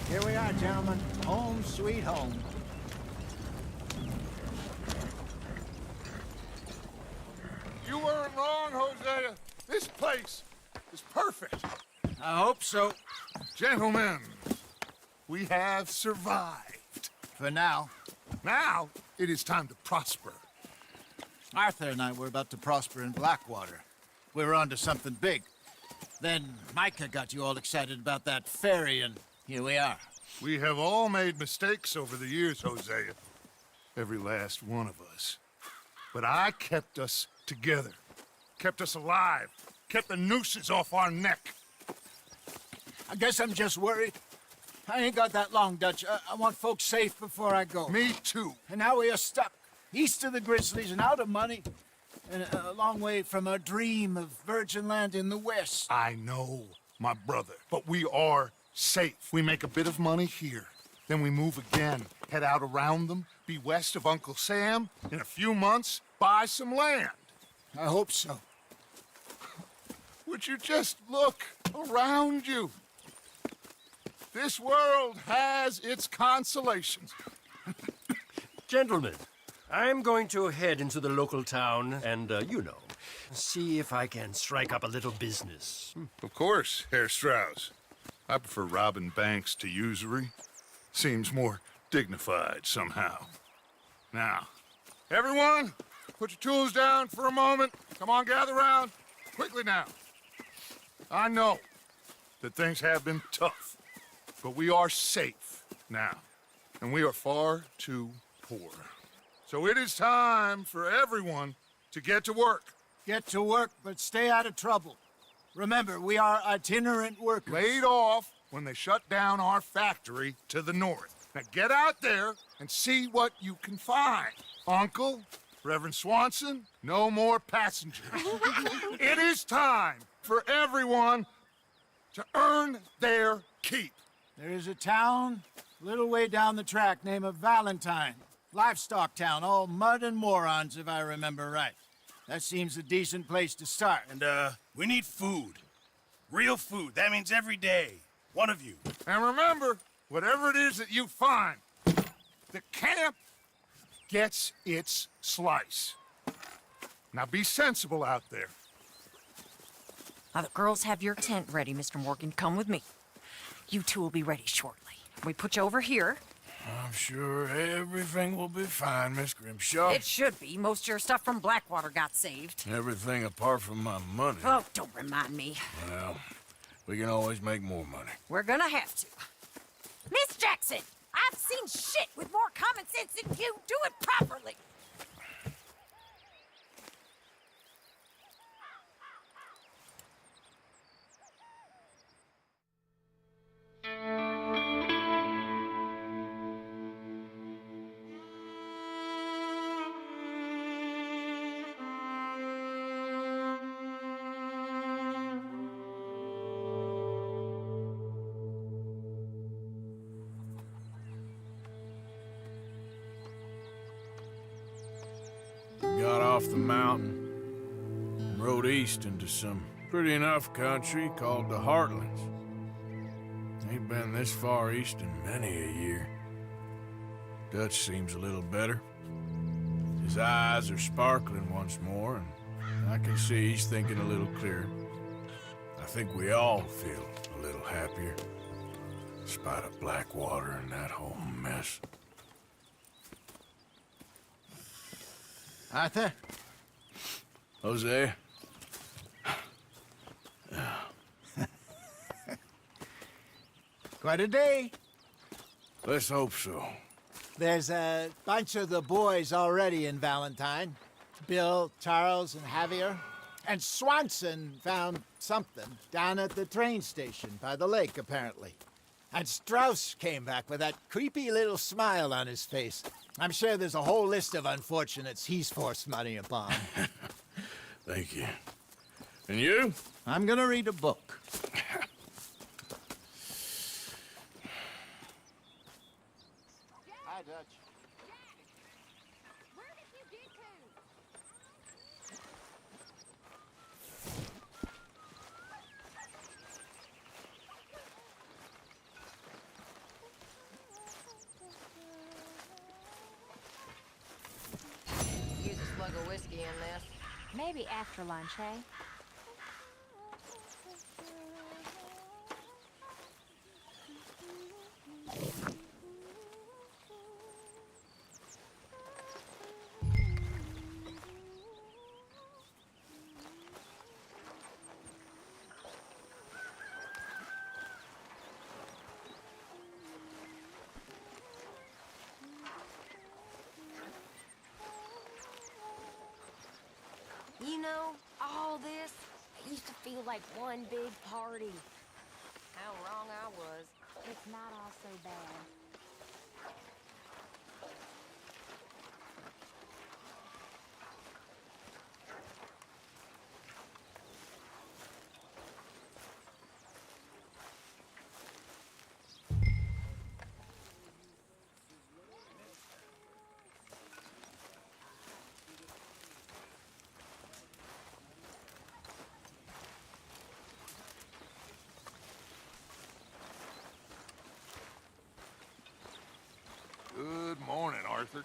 Here we are, gentlemen. Home sweet home. You weren't wrong, Hosea. This place is perfect. I hope so. Gentlemen, we have survived. For now. Now, it is time to prosper. Arthur and I were about to prosper in Blackwater. We were onto something big. Then Micah got you all excited about that ferry, and here we are. We have all made mistakes over the years, Hosea. Every last one of us. But I kept us together. Kept us alive. Kept the nooses off our neck. I guess I'm just worried. I ain't got that long, Dutch. I want folks safe before I go. Me too. And now we are stuck, east of the Grizzlies and out of money, and a long way from our dream of virgin land in the west. I know, my brother, but we are safe. We make a bit of money here, then we move again, head out around them, be west of Uncle Sam, in a few months, buy some land. I hope so. Would you just look around you? This world has its consolations. Gentlemen, I'm going to head into the local town and, see if I can strike up a little business. Of course, Herr Strauss. I prefer robbing banks to usury. Seems more dignified somehow. Now, everyone, put your tools down for a moment. Come on, gather round. Quickly now. I know that things have been tough, but we are safe now, and we are far too poor. So it is time for everyone to get to work. Get to work, but stay out of trouble. Remember, we are itinerant workers. Laid off when they shut down our factory to the north. Now get out there and see what you can find. Uncle, Reverend Swanson, no more passengers. It is time for everyone to earn their keep. There is a town a little way down the track named Valentine. Livestock town, all mud and morons, if I remember right. That seems a decent place to start. And, we need food. Real food. That means every day. One of you. And remember, whatever it is that you find, the camp gets its slice. Now be sensible out there. Now, the girls have your tent ready, Mr. Morgan. Come with me. You two will be ready shortly. We put you over here. I'm sure everything will be fine, Miss Grimshaw. It should be. Most of your stuff from Blackwater got saved. Everything apart from my money. Oh, don't remind me. Well, we can always make more money. We're gonna have to. Miss Jackson, I've seen shit with more common sense than you. Do it properly. Got off the mountain, and rode east into some pretty enough country called the Heartlands. Ain't been this far east in many a year. Dutch seems a little better. His eyes are sparkling once more, and I can see he's thinking a little clearer. I think we all feel a little happier, in spite of Blackwater and that whole mess. Arthur? Jose? Quite a day. Let's hope so. There's a bunch of the boys already in Valentine. Bill, Charles, and Javier. And Swanson found something down at the train station by the lake, apparently. And Strauss came back with that creepy little smile on his face. I'm sure there's a whole list of unfortunates he's forced money upon. Thank you. And you? I'm gonna read a book. Hi, Dutch. Where did you get to? Use a slug of whiskey in this. Maybe after lunch, eh? You know, all this, it used to feel like one big party. How wrong I was. It's not all so bad. Good morning, Arthur.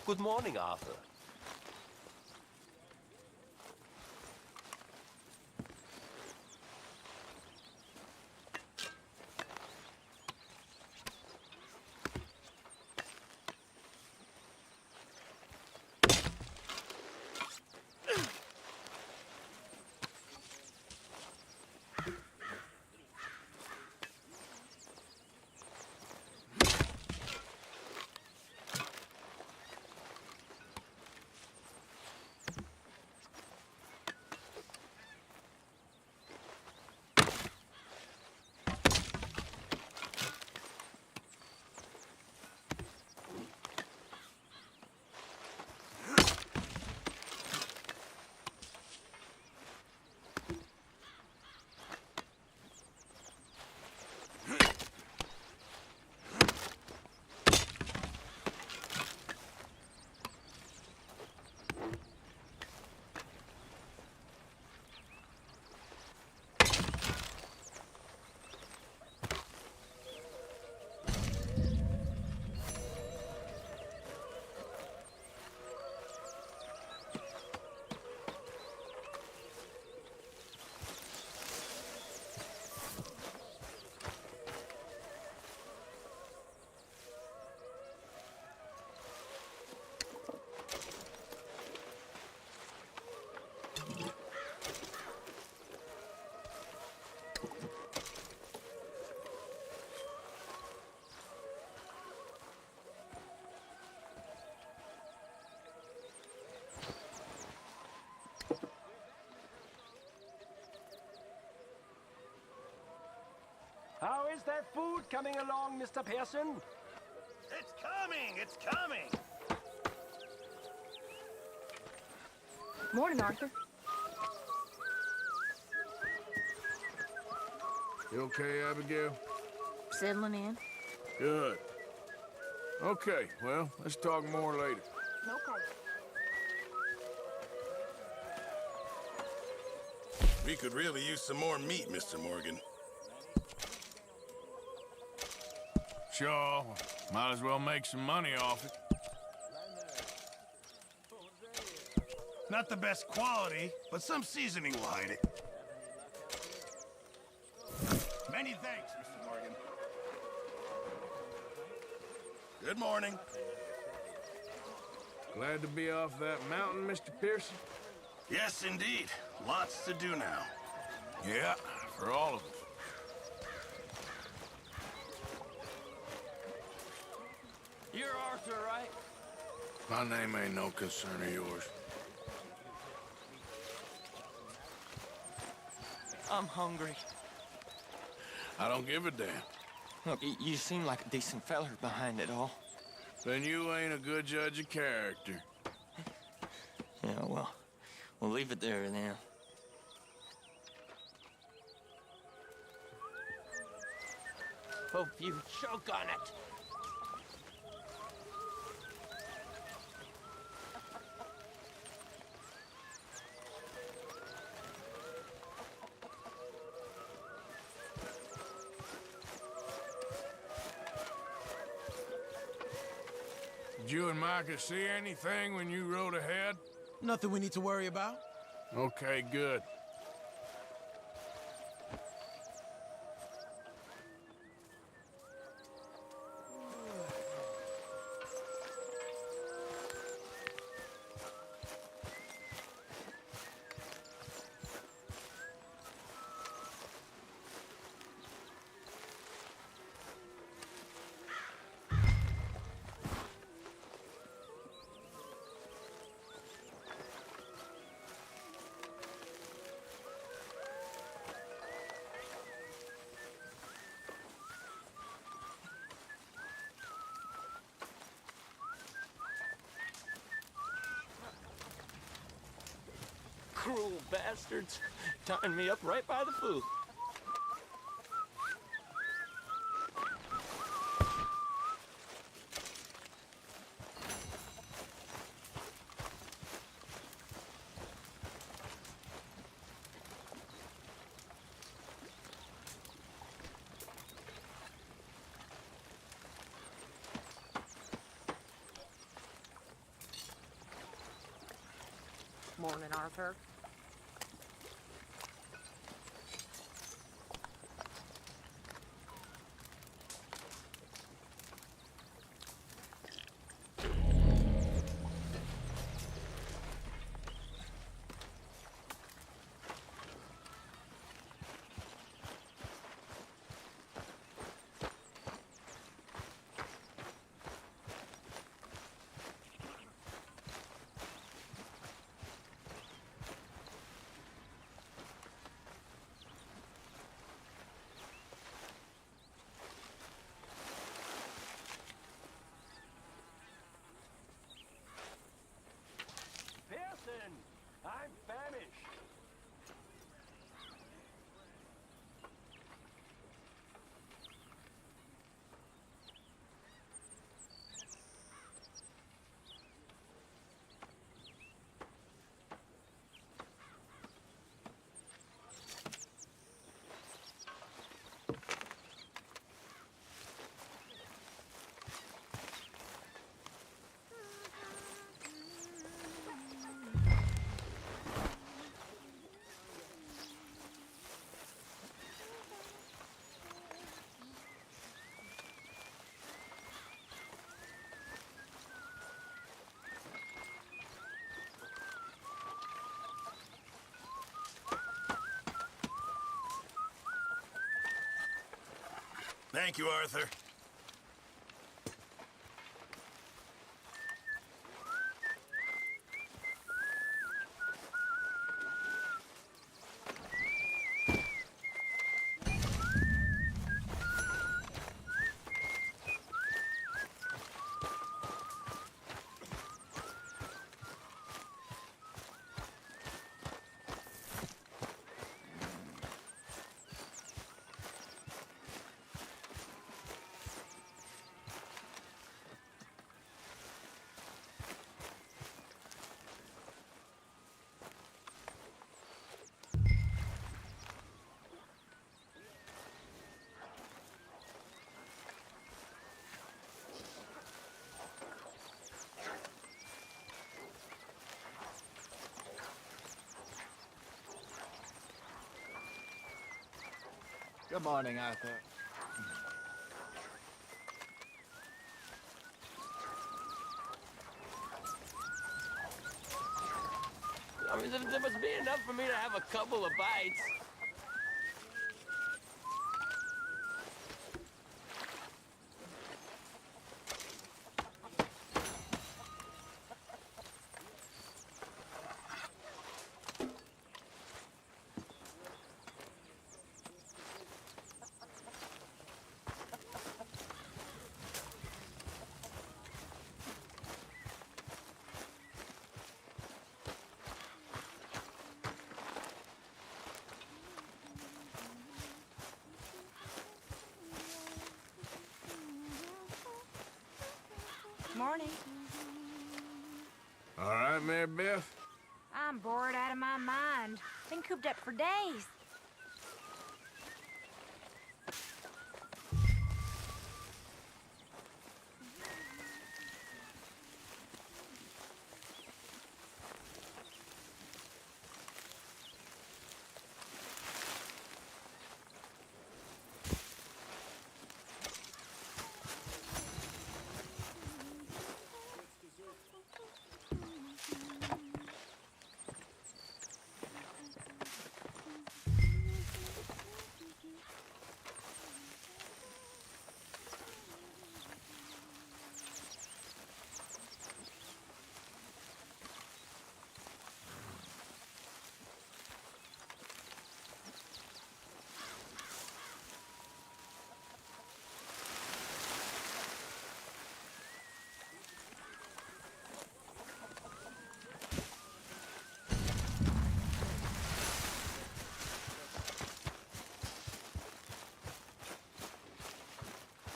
Good morning, Arthur. food coming along, Mr. Pearson? It's coming! It's coming! Morning, Arthur. You okay, Abigail? Settling in. Good. Okay, well, let's talk more later. Okay. We could really use some more meat, Mr. Morgan. Sure, might as well make some money off it. Not the best quality, but some seasoning will hide it. Many thanks, Mr. Morgan. Good morning. Glad to be off that mountain, Mr. Pearson? Yes, indeed. Lots to do now. Yeah, for all of us. You're Arthur, right? My name ain't no concern of yours. I'm hungry. I don't give a damn. Look, you seem like a decent feller behind it all. Then you ain't a good judge of character. Yeah, well, we'll leave it there then. Hope you choke on it. Did you and Micah see anything when you rode ahead? Nothing we need to worry about. Okay, good. Cruel bastards, tying me up right by the food. Morning, Arthur. Pearson, I'm famished. Thank you, Arthur. Good morning, Arthur. I mean, there must be enough for me to have a couple of bites. Morning. All right, Mary Beth? I'm bored out of my mind. Been cooped up for days.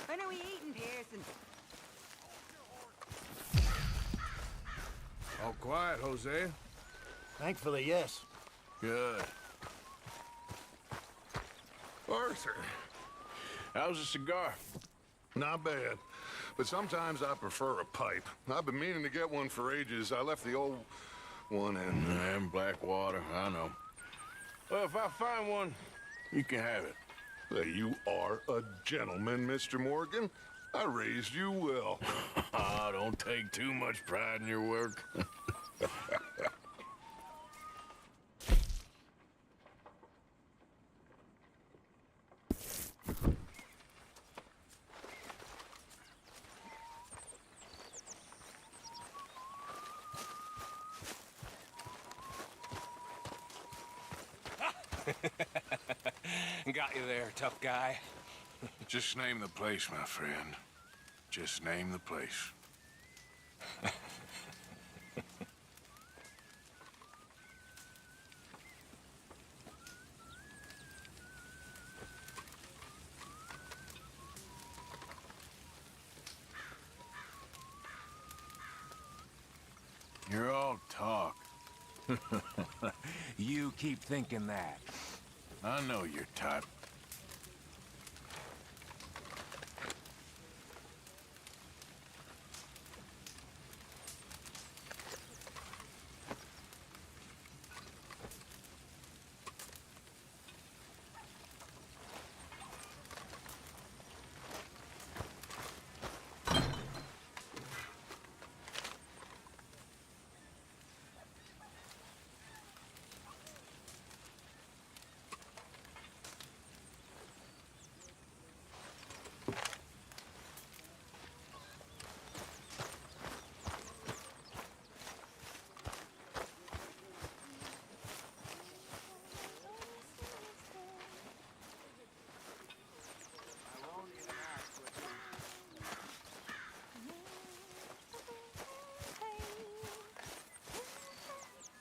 When are we eating, Pearson? All quiet, Hosea? Thankfully, yes. Good. Arthur, how's a cigar? Not bad, but sometimes I prefer a pipe. I've been meaning to get one for ages. I left the old one in Blackwater, I know. Well, if I find one, you can have it. Hey, you are a gentleman, Mr. Morgan. I raised you well. Ah, don't take too much pride in your work. Got you there, tough guy. Just name the place, my friend. Just name the place. You're all talk. You keep thinking that. I know your type.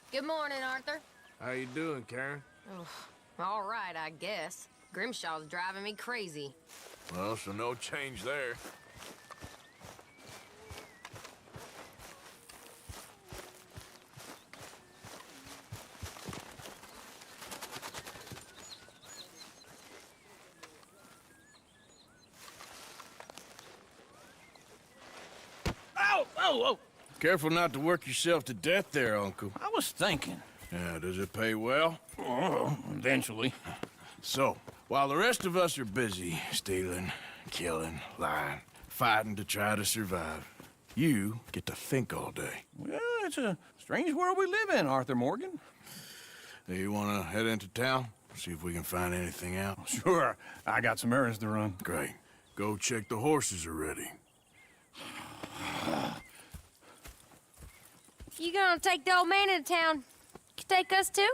Good morning, Arthur. How you doing, Karen? All right, I guess. Grimshaw's driving me crazy. Well, so no change there. Ow! Oh, oh! Careful not to work yourself to death there, Uncle. I was thinking. Yeah, does it pay well? Oh, eventually. So, While the rest of us are busy stealing, killing, lying, fighting to try to survive, you get to think all day. Well, it's a strange world we live in, Arthur Morgan. Do you want to head into town? See if we can find anything out? Sure. I got some errands to run. Great. Go check the horses are ready. You gonna take the old man into town? You take us too?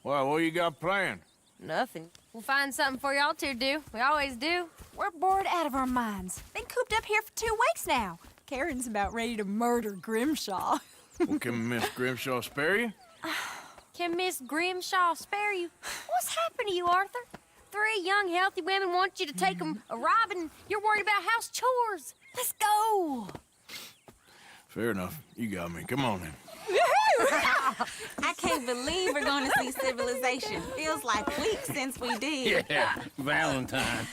Well, what you got planned? Nothing. We'll find something for y'all to do. We always do. We're bored out of our minds. Been cooped up here for 2 weeks now. Karen's about ready to murder Grimshaw. Well, can Miss Grimshaw spare you? Can Miss Grimshaw spare you? What's happened to you, Arthur? 3 young, healthy women want you to take them a robbing. You're worried about house chores. Let's go. Fair enough. You got me. Come on then. I can't believe we're going to see civilization. Feels like weeks since we did. Yeah, Valentine.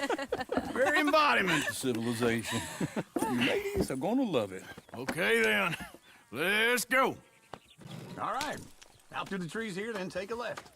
Very embodiment of civilization. You ladies are gonna love it. Okay then. Let's go. All right. Out through the trees here, then take a left.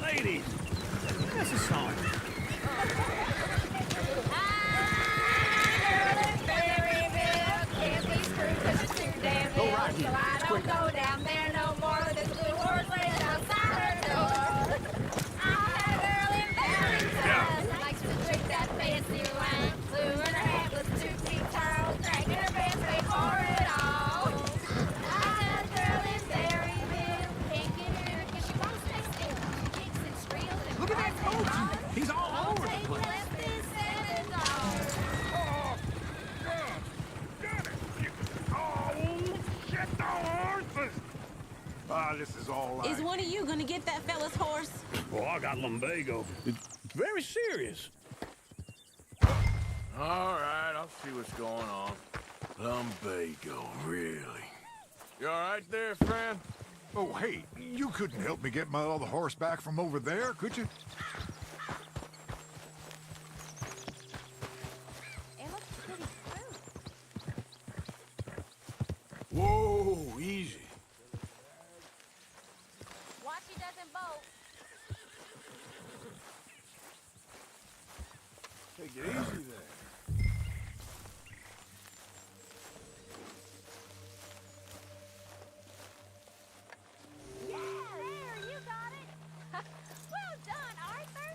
Ladies, that's a song. Go right here. So I don't go down there no more. This blue horse lays outside her door. I had a girl in Valentine. Likes to drink that fancy wine. Blue in her hat was 2 feet tall. Dragging her pants before it all. I had a girl in Berryville. Can't get her because she won't stay still. She kicks and squeals and Look at that cries and coach. hollers. He's all Won't over the take place. less than $7. Ah, this is all right. Is one of you going to get that fella's horse? Well, I got lumbago. It's very serious. All right, I'll see what's going on. Lumbago, really? You all right there, friend? Oh, hey, you couldn't help me get my other horse back from over there, could you? It looks pretty smooth. Whoa, easy. Watch he doesn't bolt. Take it easy there. Yeah, there, you got it. Well done, Arthur.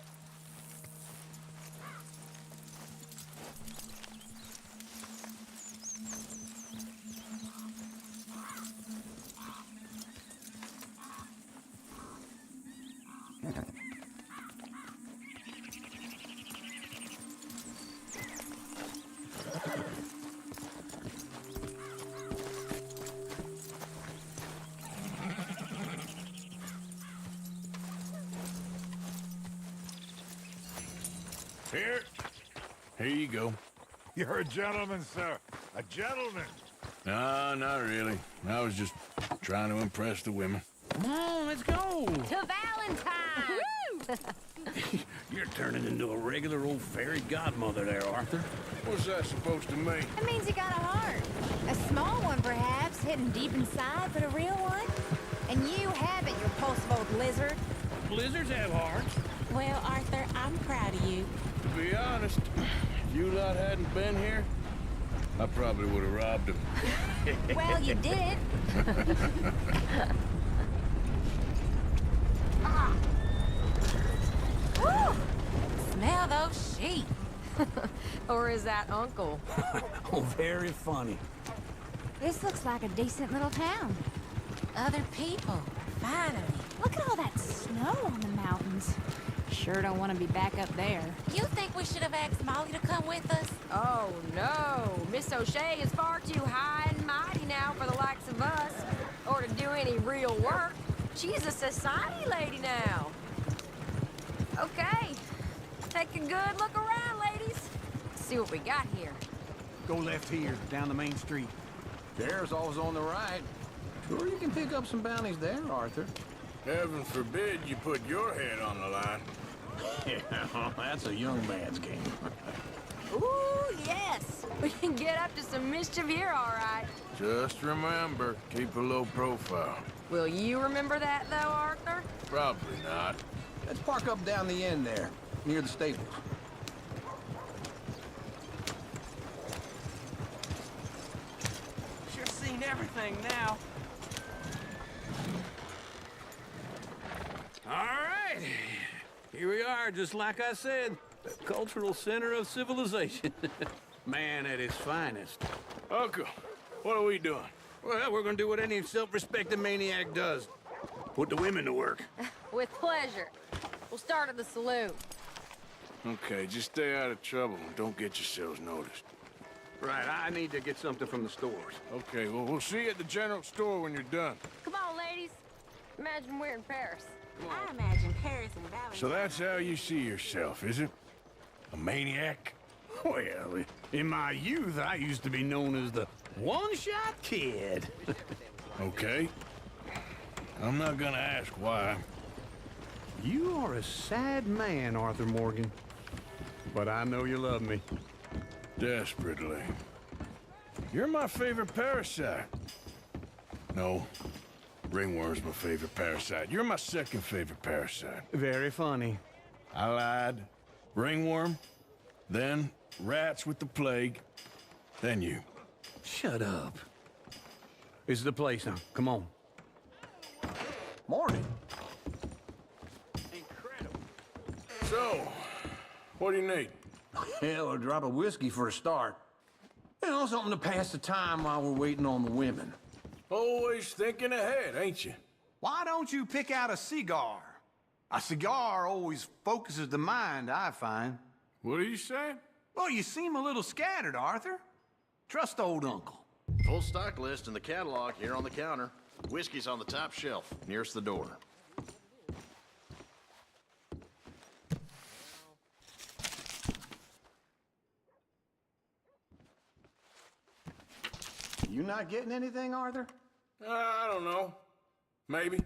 Here. Here you go. You're a gentleman, sir. A gentleman. No, not really. I was just trying to impress the women. Come on, let's go. To Valentine. You're turning into a regular old fairy godmother there, Arthur. What's that supposed to mean? That means you got a heart. A small one, perhaps, hidden deep inside, but a real one. And you have it, you repulsive old lizard. Blizzards have hearts. Well, Arthur, I'm proud of you. To be honest, if you lot hadn't been here, I probably would have robbed him. Well, you did. Woo! Smell those sheep. Or is that Uncle? Oh, very funny. This looks like a decent little town. Other people. Finally. Look at all that snow on the mountains. Sure don't want to be back up there. You think we should have asked Molly to come with us? Oh, no. Miss O'Shea is far too high and mighty now for the likes of us. Or to do any real work. She's a society lady now. Okay. Take a good look around, ladies. See what we got here. Go left here, down the main street. There's always on the right. Sure you can pick up some bounties there, Arthur. Heaven forbid you put your head on the line. Yeah, that's a young man's game. Ooh, yes. We can get up to some mischief here, all right. Just remember, keep a low profile. Will you remember that, though, Arthur? Probably not. Let's park up down the end there, near the stables. Sure seen everything now. All right. Here we are, just like I said. The cultural center of civilization. Man at his finest. Uncle, what are we doing? Well, we're gonna do what any self-respecting maniac does. Put the women to work. With pleasure. We'll start at the saloon. Okay, just stay out of trouble and don't get yourselves noticed. Right, I need to get something from the stores. Okay, well, we'll see you at the general store when you're done. Come on, ladies. Imagine we're in Paris. I imagine Paris and Valley. So that's how you see yourself, is it? A maniac? Well, in my youth, I used to be known as the one-shot kid. Okay. I'm not gonna ask why. You are a sad man, Arthur Morgan. But I know you love me. Desperately. You're my favorite parasite. No. Ringworm's my favorite parasite. You're my second favorite parasite. Very funny. I lied. Ringworm, then rats with the plague, then you. Shut up. This is the place now. Come on. Morning. Incredible. So, what do you need? Hell, a drop of whiskey for a start. You know, something to pass the time while we're waiting on the women. Always thinking ahead, ain't you? Why don't you pick out a cigar? A cigar always focuses the mind, I find. What are you saying? Well, you seem a little scattered, Arthur. Trust old uncle. Full stock list in the catalog here on the counter. Whiskey's on the top shelf, nearest the door. You not getting anything, Arthur? I don't know. Maybe.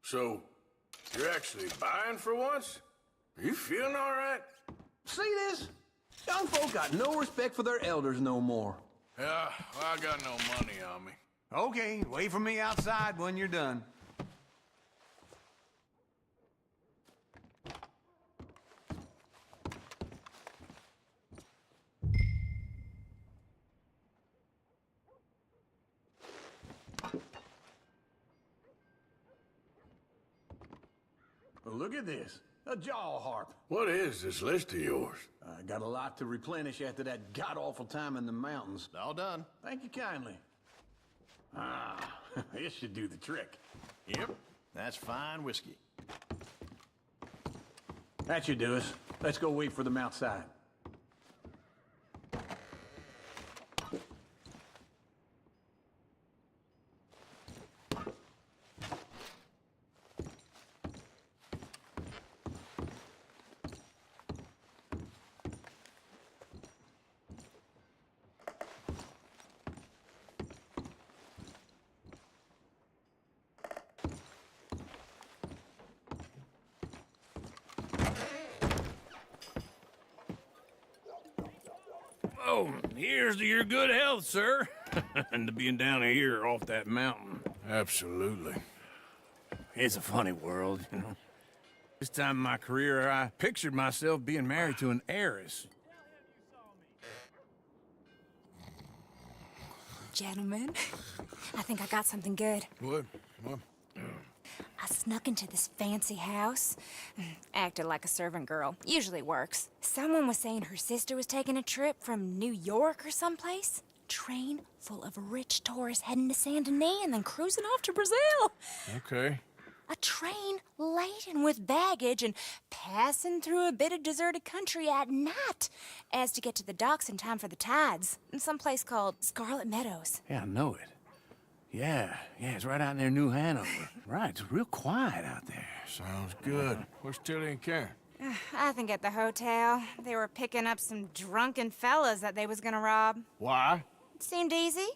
So, you're actually buying for once? Are you feeling all right? See this? Young folk got no respect for their elders no more. Yeah, well, I got no money on me. Okay, wait for me outside when you're done. Well, look at this. A jaw harp. What is this list of yours? I got a lot to replenish after that god-awful time in the mountains. All done. Thank you kindly. Ah, this should do the trick. Yep, that's fine whiskey. That should do us. Let's go wait for them outside. Oh, here's to your good health, sir. And to being down here off that mountain. Absolutely. It's a funny world, you know. This time in my career, I pictured myself being married to an heiress. Gentlemen, I think I got something good. What? I snuck into this fancy house, acted like a servant girl. Usually works. Someone was saying her sister was taking a trip from New York or someplace. Train full of rich tourists heading to Saint Denis and then cruising off to Brazil. Okay. A train laden with baggage and passing through a bit of deserted country at night as to get to the docks in time for the tides in some place called Scarlet Meadows. Yeah, I know it. Yeah, it's right out near New Hanover. Right, it's real quiet out there. Sounds good. Where's Tilly and Karen? I think at the hotel. They were picking up some drunken fellas that they was gonna rob. Why? It seemed easy.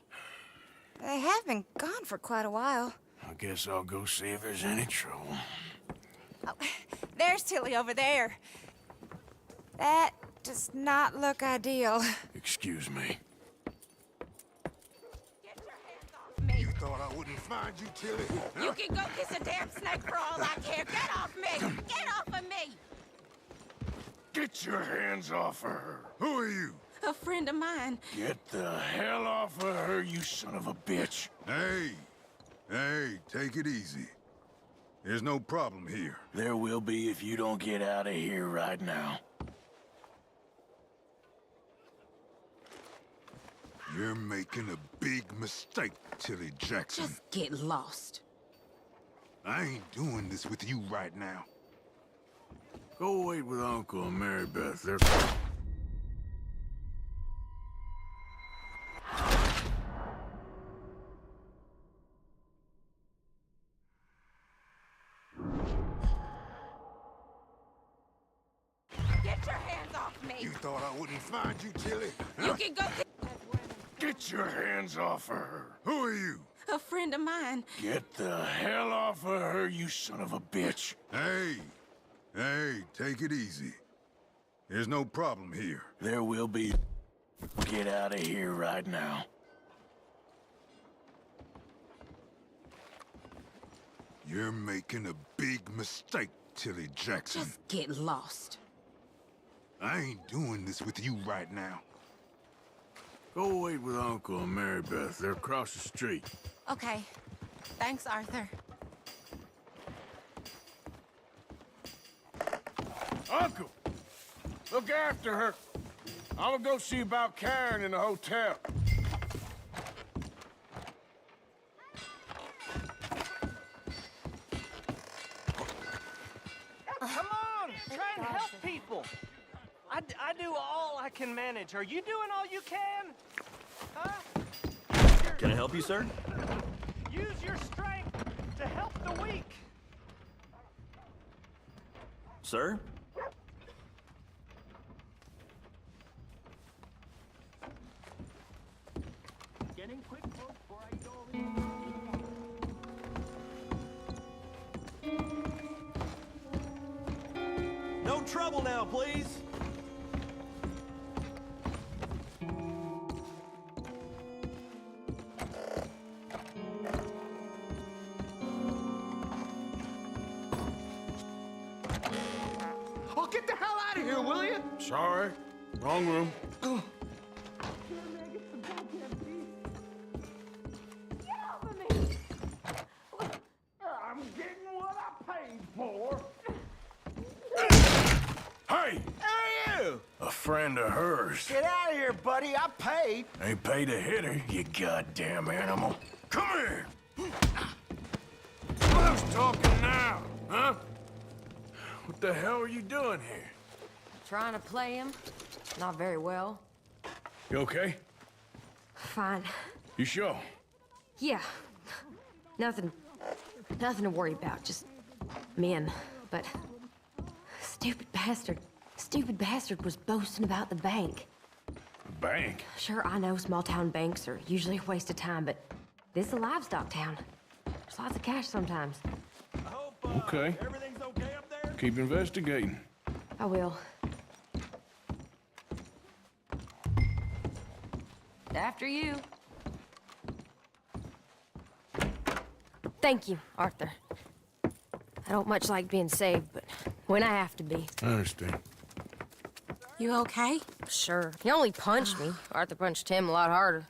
They have been gone for quite a while. I guess I'll go see if there's any trouble. Oh, there's Tilly over there. That does not look ideal. Excuse me. You thought I wouldn't find you, Tilly? You can go kiss a damn snake for all I care. Get off me! Get off of me! Get your hands off of her. Who are you? A friend of mine. Get the hell off of her, you son of a bitch. Hey, take it easy. There's no problem here. There will be if you don't get out of here right now. You're making a big mistake, Tilly Jackson. Just get lost. I ain't doing this with you right now. Go wait with Uncle and Mary Beth. They're... Get your hands off me! You thought I wouldn't find you, Tilly? You can go... Get your hands off of her. Who are you? A friend of mine. Get the hell off of her, you son of a bitch. Hey, take it easy. There's no problem here. There will be. Get out of here right now. You're making a big mistake, Tilly Jackson. Just get lost. I ain't doing this with you right now. Go wait with Uncle and Mary Beth. They're across the street. Okay. Thanks, Arthur. Uncle! Look after her. I'm gonna go see about Karen in the hotel. Come on, try and help people. I do all I can manage. Are you doing all you can? Huh? Can I help you, sir? Use your strength to help the weak. Sir? Getting quick, folks, before I go over. No trouble now, please. Oh, get the hell out of here, will you? Sorry. Wrong room. I'm getting what I paid for. Hey! Hey, you! A friend of hers. Get out of here, buddy. I paid. Ain't paid to hit her, you goddamn animal. Come here! Who's talking now, huh? What the hell are you doing here? Trying to play him. Not very well. You okay? Fine. You sure? Yeah. Nothing to worry about. Just men. But stupid bastard was boasting about the bank. Bank? Sure, I know small town banks are usually a waste of time, but this is a livestock town. There's lots of cash sometimes. Okay. Everything's okay up there? Keep investigating. I will. After you. Thank you, Arthur. I don't much like being saved, but when I have to be. I understand. You okay? Sure. He only punched me. Arthur punched him a lot harder.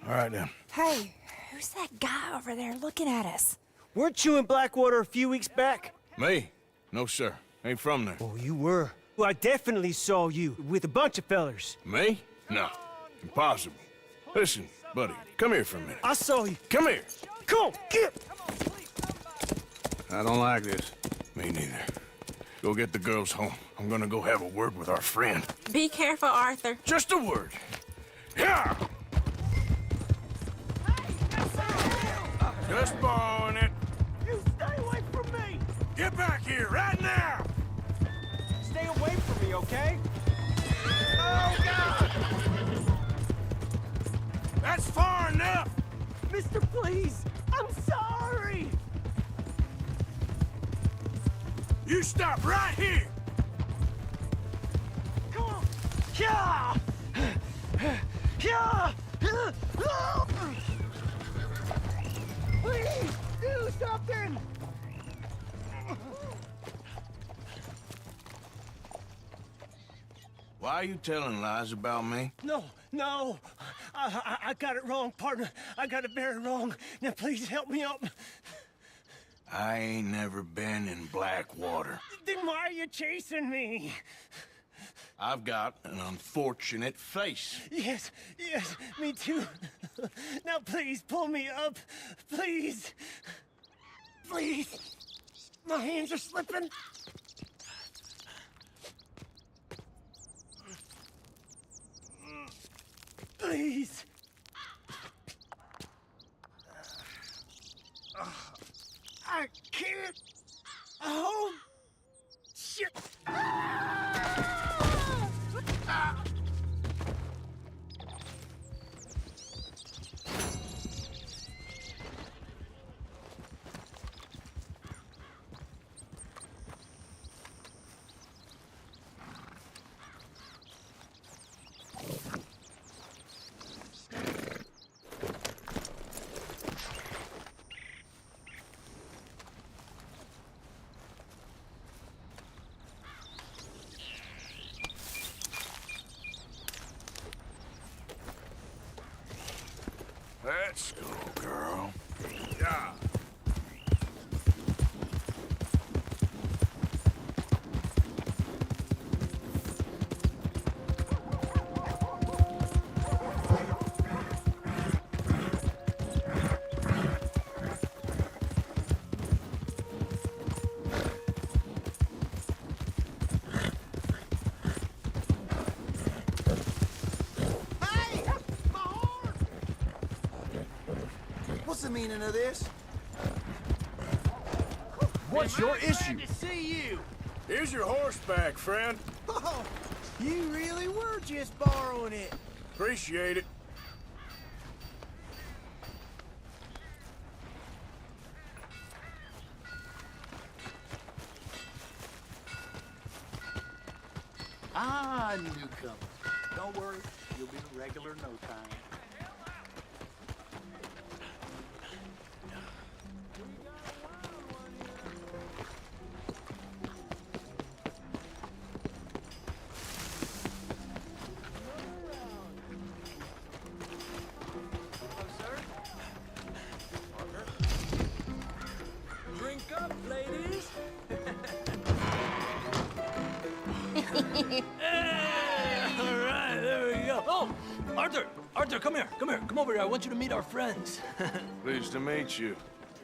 All right, then. Hey, who's that guy over there looking at us? Weren't you in Blackwater a few weeks back? Me? No, sir. Ain't from there. Oh, you were. Well, I definitely saw you with a bunch of fellers. Me? No. Impossible. Listen, buddy, come here for a minute. I saw you. Come here. Come on, get! I don't like this. Me neither. Go get the girls home. I'm gonna go have a word with our friend. Be careful, Arthur. Just a word. Yeah! Just borrowing it. You stay away from me! Get back here, right now! Stay away from me, okay? Oh, God! That's far enough! Mister, please! I'm sorry! You stop right here! Come on! Yeah! Yeah! Please! Do something! Why are you telling lies about me? No, no! I got it wrong, partner. I got it very wrong. Now, please help me up. I ain't never been in Blackwater. Then why are you chasing me? I've got an unfortunate face. Yes, yes, me too. Now, please, pull me up. Please. Please. My hands are slipping. Please. I can't. Oh, shit. Let's go, girl. Yeah. What's the meaning of this? What's your issue? Glad to see you. Here's your horseback, friend. Oh, you really were just borrowing it. Appreciate it. Ah, newcomer. Don't worry, you'll be a regular in no time. Drink up, ladies. All right, there we go. Oh, Arthur! Arthur, come here. Come here. Come over here. I want you to meet our friends. Pleased to meet you.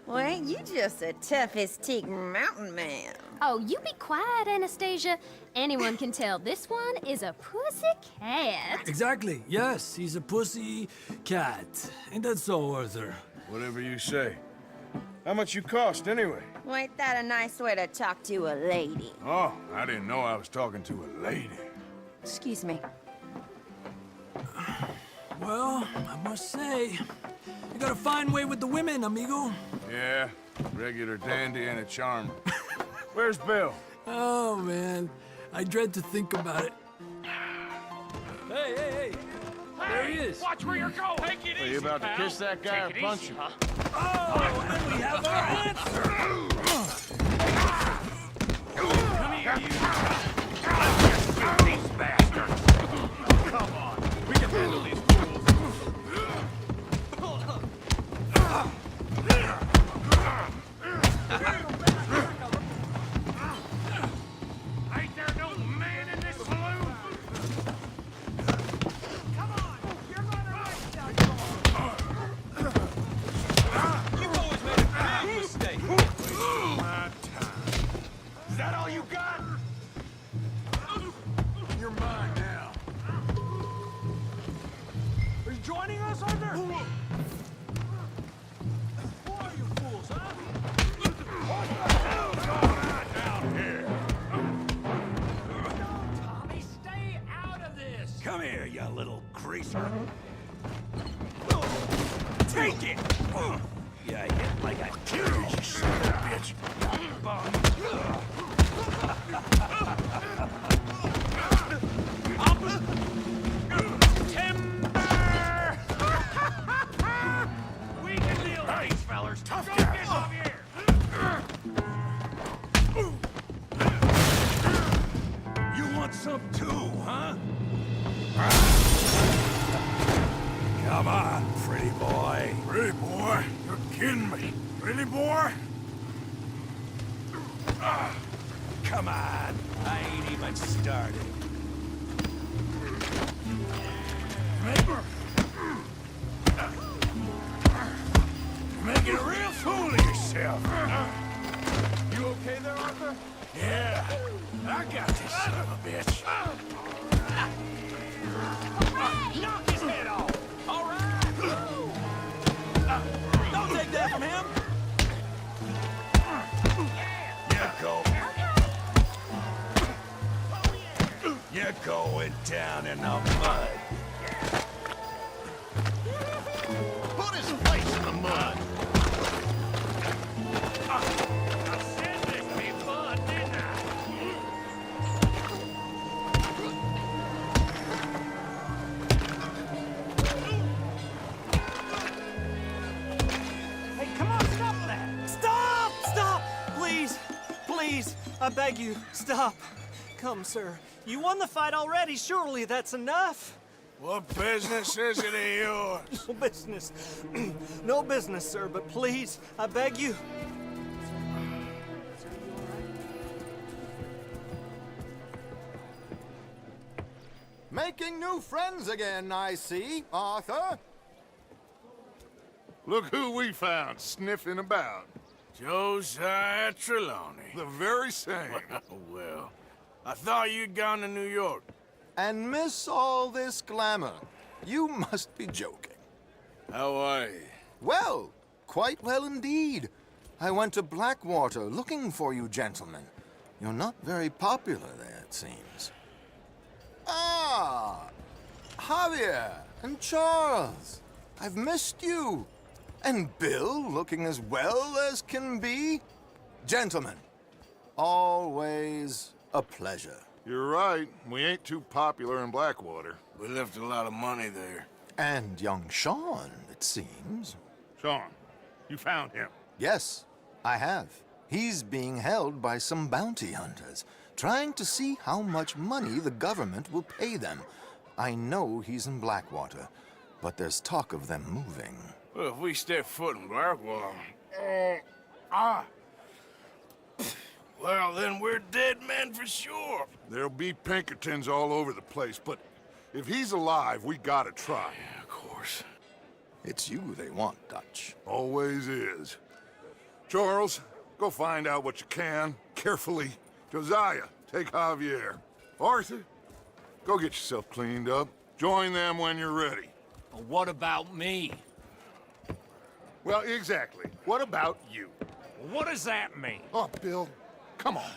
Well, ain't you just the toughest teak mountain man? Oh, you be quiet, Anastasia. Anyone can tell this one is a pussy cat. Exactly. Yes, he's a pussy cat. Ain't that so, Arthur? Whatever you say. How much you cost, anyway? Well, ain't that a nice way to talk to a lady? Oh, I didn't know I was talking to a lady. Excuse me. Well, I must say, you got a fine way with the women, amigo. Yeah, regular dandy and a charmer. Where's Bill? Oh, man. I dread to think about it. Hey, hey, hey. There he is. Watch where you're going. Take it Are easy, you about to pal. kiss that guy or Take it punch easy, him? huh? Oh, and we have our answer. Come here, you. These bastards. Come on. We can handle these fools. Ain't there no man in this saloon? Come on, you're going right down. You've always made a big mistake. My time. Is that all you got? You're mine now. Are you joining us, Arthur? Who are you? Come here, you little greaser. Take it! You hit like a kid, you son of a bitch. Timber! We can deal with these fellers. Tough guy. Get over here. You want some too, huh? Come on, pretty boy. Pretty boy? You're kidding me. Pretty boy? Come on. I ain't even started. You're making a real fool of yourself. You okay there, Arthur? Yeah, I got this son of a bitch. Knock his head off! All right! Don't take that from him! You go. You're going down in the mud. Put his face in the mud. I said this be fun, didn't I? Hey, come on, stop that! Stop! Stop! Please! Please! I beg you, stop. Come, sir. You won the fight already. Surely that's enough. What business is it of yours? No business. No business, sir, but please, I beg you. Making new friends again, I see, Arthur. Look who we found sniffing about. Josiah Trelawney. The very same. Well, I thought you'd gone to New York. And miss all this glamour. You must be joking. How are you? Well, quite well indeed. I went to Blackwater looking for you gentlemen. You're not very popular there, it seems. Ah! Javier and Charles. I've missed you. And Bill looking as well as can be. Gentlemen, always a pleasure. You're right. We ain't too popular in Blackwater. We left a lot of money there. And young Sean, it seems. Sean, you found him. Yes, I have. He's being held by some bounty hunters, trying to see how much money the government will pay them. I know he's in Blackwater, but there's talk of them moving. Well, if we step foot in Blackwater... Well, then we're dead men for sure. There'll be Pinkertons all over the place, but if he's alive, we gotta try. Yeah, of course. It's you they want, Dutch. Always is. Charles, go find out what you can, carefully. Josiah, take Javier. Arthur, go get yourself cleaned up. Join them when you're ready. What about me? Well, exactly. What about you? What does that mean? Oh, Bill, come on.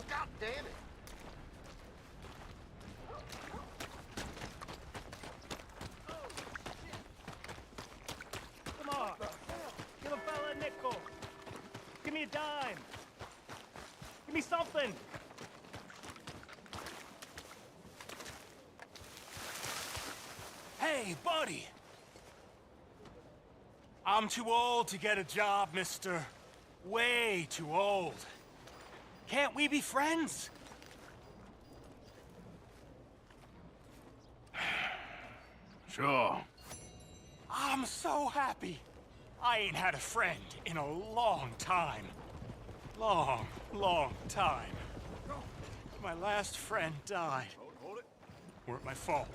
God damn it. Come on. Give a fella a nickel. Give me a dime. Give me something. Hey, buddy! I'm too old to get a job, mister. Way too old. Can't we be friends? Sure. I'm so happy. I ain't had a friend in a long time. Long, long time. My last friend died. Weren't my fault.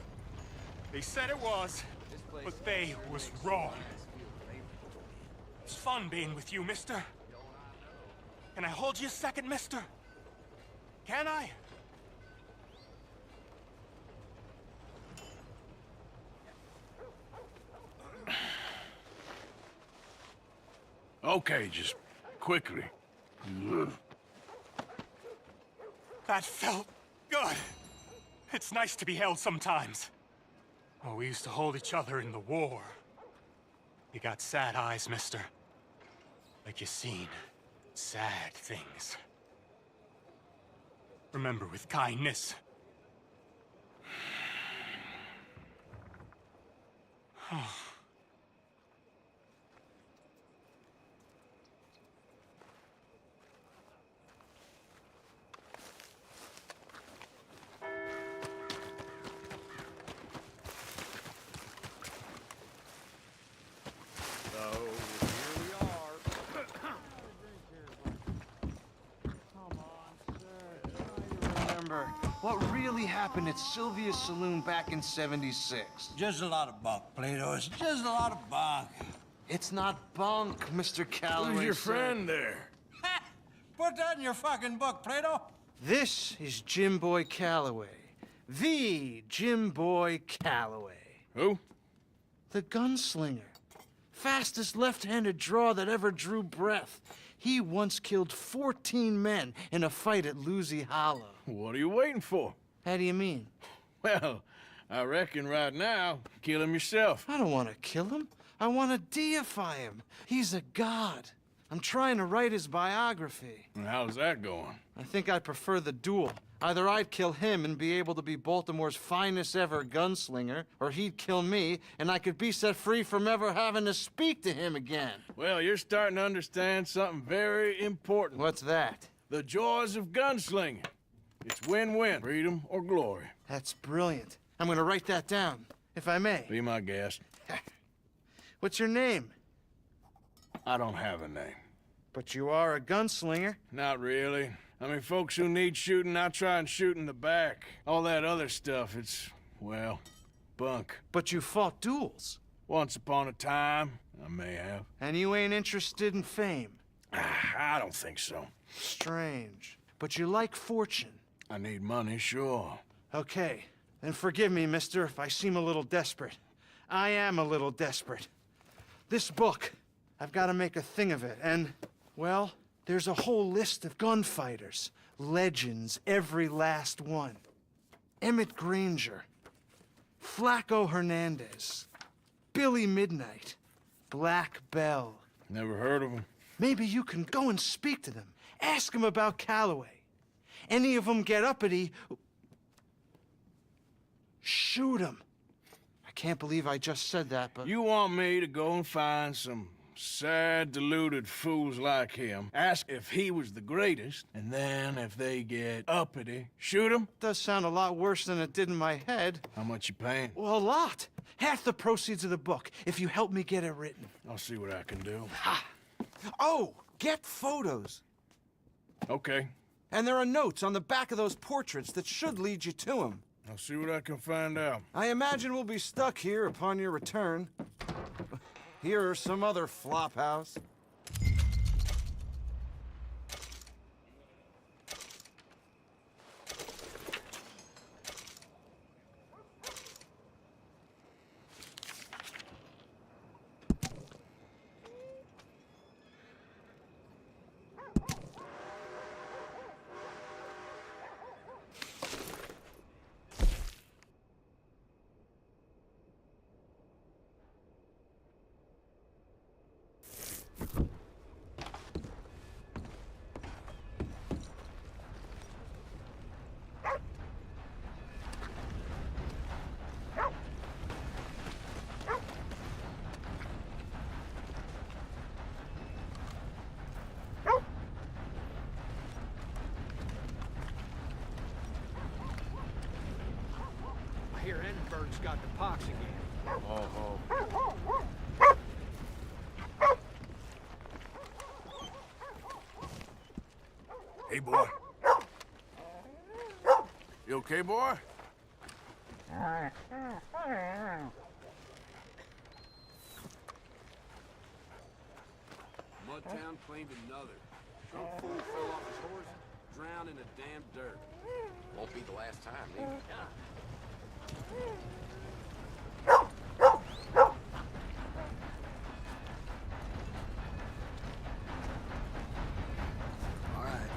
They said it was, but they was wrong. It's fun being with you, mister. Can I hold you a second, mister? Can I? Okay, just quickly. That felt good. It's nice to be held sometimes. Oh, we used to hold each other in the war. You got sad eyes, mister. Like you seen sad things. Remember with kindness. Remember what really happened at Sylvia's Saloon back in '76? Just a lot of bunk, Plato. It's just a lot of bunk. It's not bunk, Mr. Calloway. Who's your sir. friend there? Put that in your fucking book, Plato. This is Jim Boy Calloway. The Jim Boy Calloway. Who? The gunslinger. Fastest left-handed draw that ever drew breath. He once killed 14 men in a fight at Lucy Hollow. What are you waiting for? How do you mean? Well, I reckon right now, kill him yourself. I don't want to kill him. I want to deify him. He's a god. I'm trying to write his biography. And how's that going? I think I'd prefer the duel. Either I'd kill him and be able to be Baltimore's finest ever gunslinger, or he'd kill me, and I could be set free from ever having to speak to him again. Well, you're starting to understand something very important. What's that? The joys of gunslinging. It's win-win, freedom or glory. That's brilliant. I'm gonna write that down, if I may. Be my guest. What's your name? I don't have a name. But you are a gunslinger. Not really. I mean, folks who need shooting, I try and shoot in the back. All that other stuff, it's, well, bunk. But you fought duels. Once upon a time, I may have. And you ain't interested in fame. I don't think so. Strange. But you like fortune. I need money, sure. Okay, then forgive me, mister, if I seem a little desperate. I am a little desperate. This book, I've got to make a thing of it, and, well, there's a whole list of gunfighters. Legends, every last one. Emmett Granger, Flaco Hernandez, Billy Midnight, Black Bell. Never heard of him. Maybe you can go and speak to them. Ask them about Calloway. Any of them get uppity, shoot them. I can't believe I just said that, but... You want me to go and find some sad, deluded fools like him, ask if he was the greatest, and then if they get uppity, shoot him? Does sound a lot worse than it did in my head. How much you paying? Well, a lot. Half the proceeds of the book, if you help me get it written. I'll see what I can do. Ha! Oh, get photos. Okay. And there are notes on the back of those portraits that should lead you to him. I'll see what I can find out. I imagine we'll be stuck here upon your return. Here or some other flop house. Firebird's got the pox again. Oh. Hey, boy. You okay, boy? Mudtown claimed another. Some fool fell off his horse, drowned in the damn dirt. Won't be the last time, either. All right.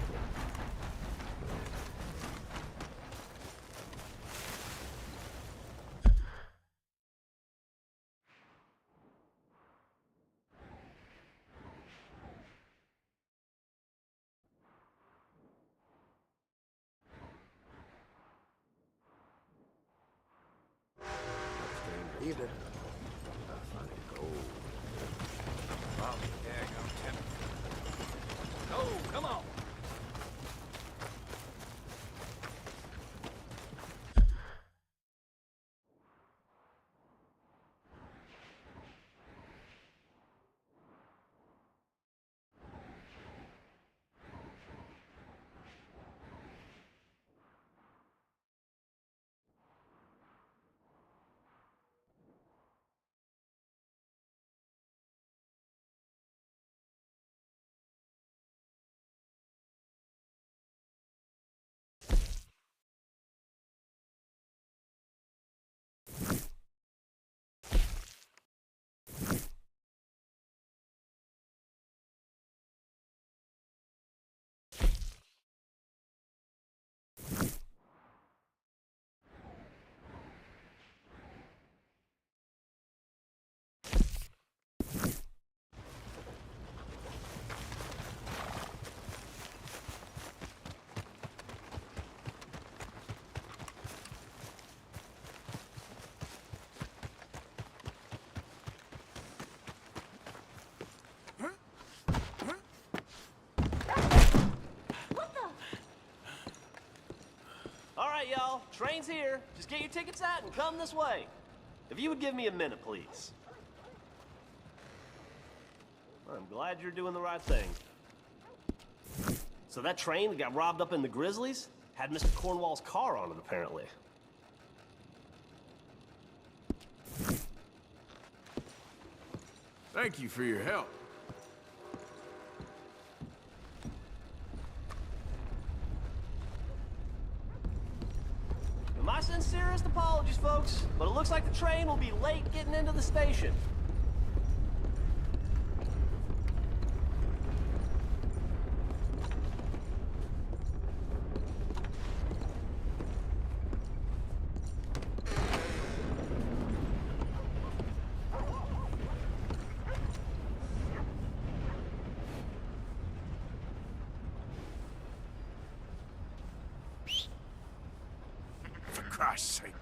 Either. Gold. Wow, daggone temper. Go, come on. All right, y'all. Train's here. Just get your tickets out and come this way. If you would give me a minute, please. I'm glad you're doing the right thing. So that train that got robbed up in the Grizzlies had Mr. Cornwall's car on it, apparently. Thank you for your help. My sincerest apologies, folks, but it looks like the train will be late getting into the station. For Christ's sake.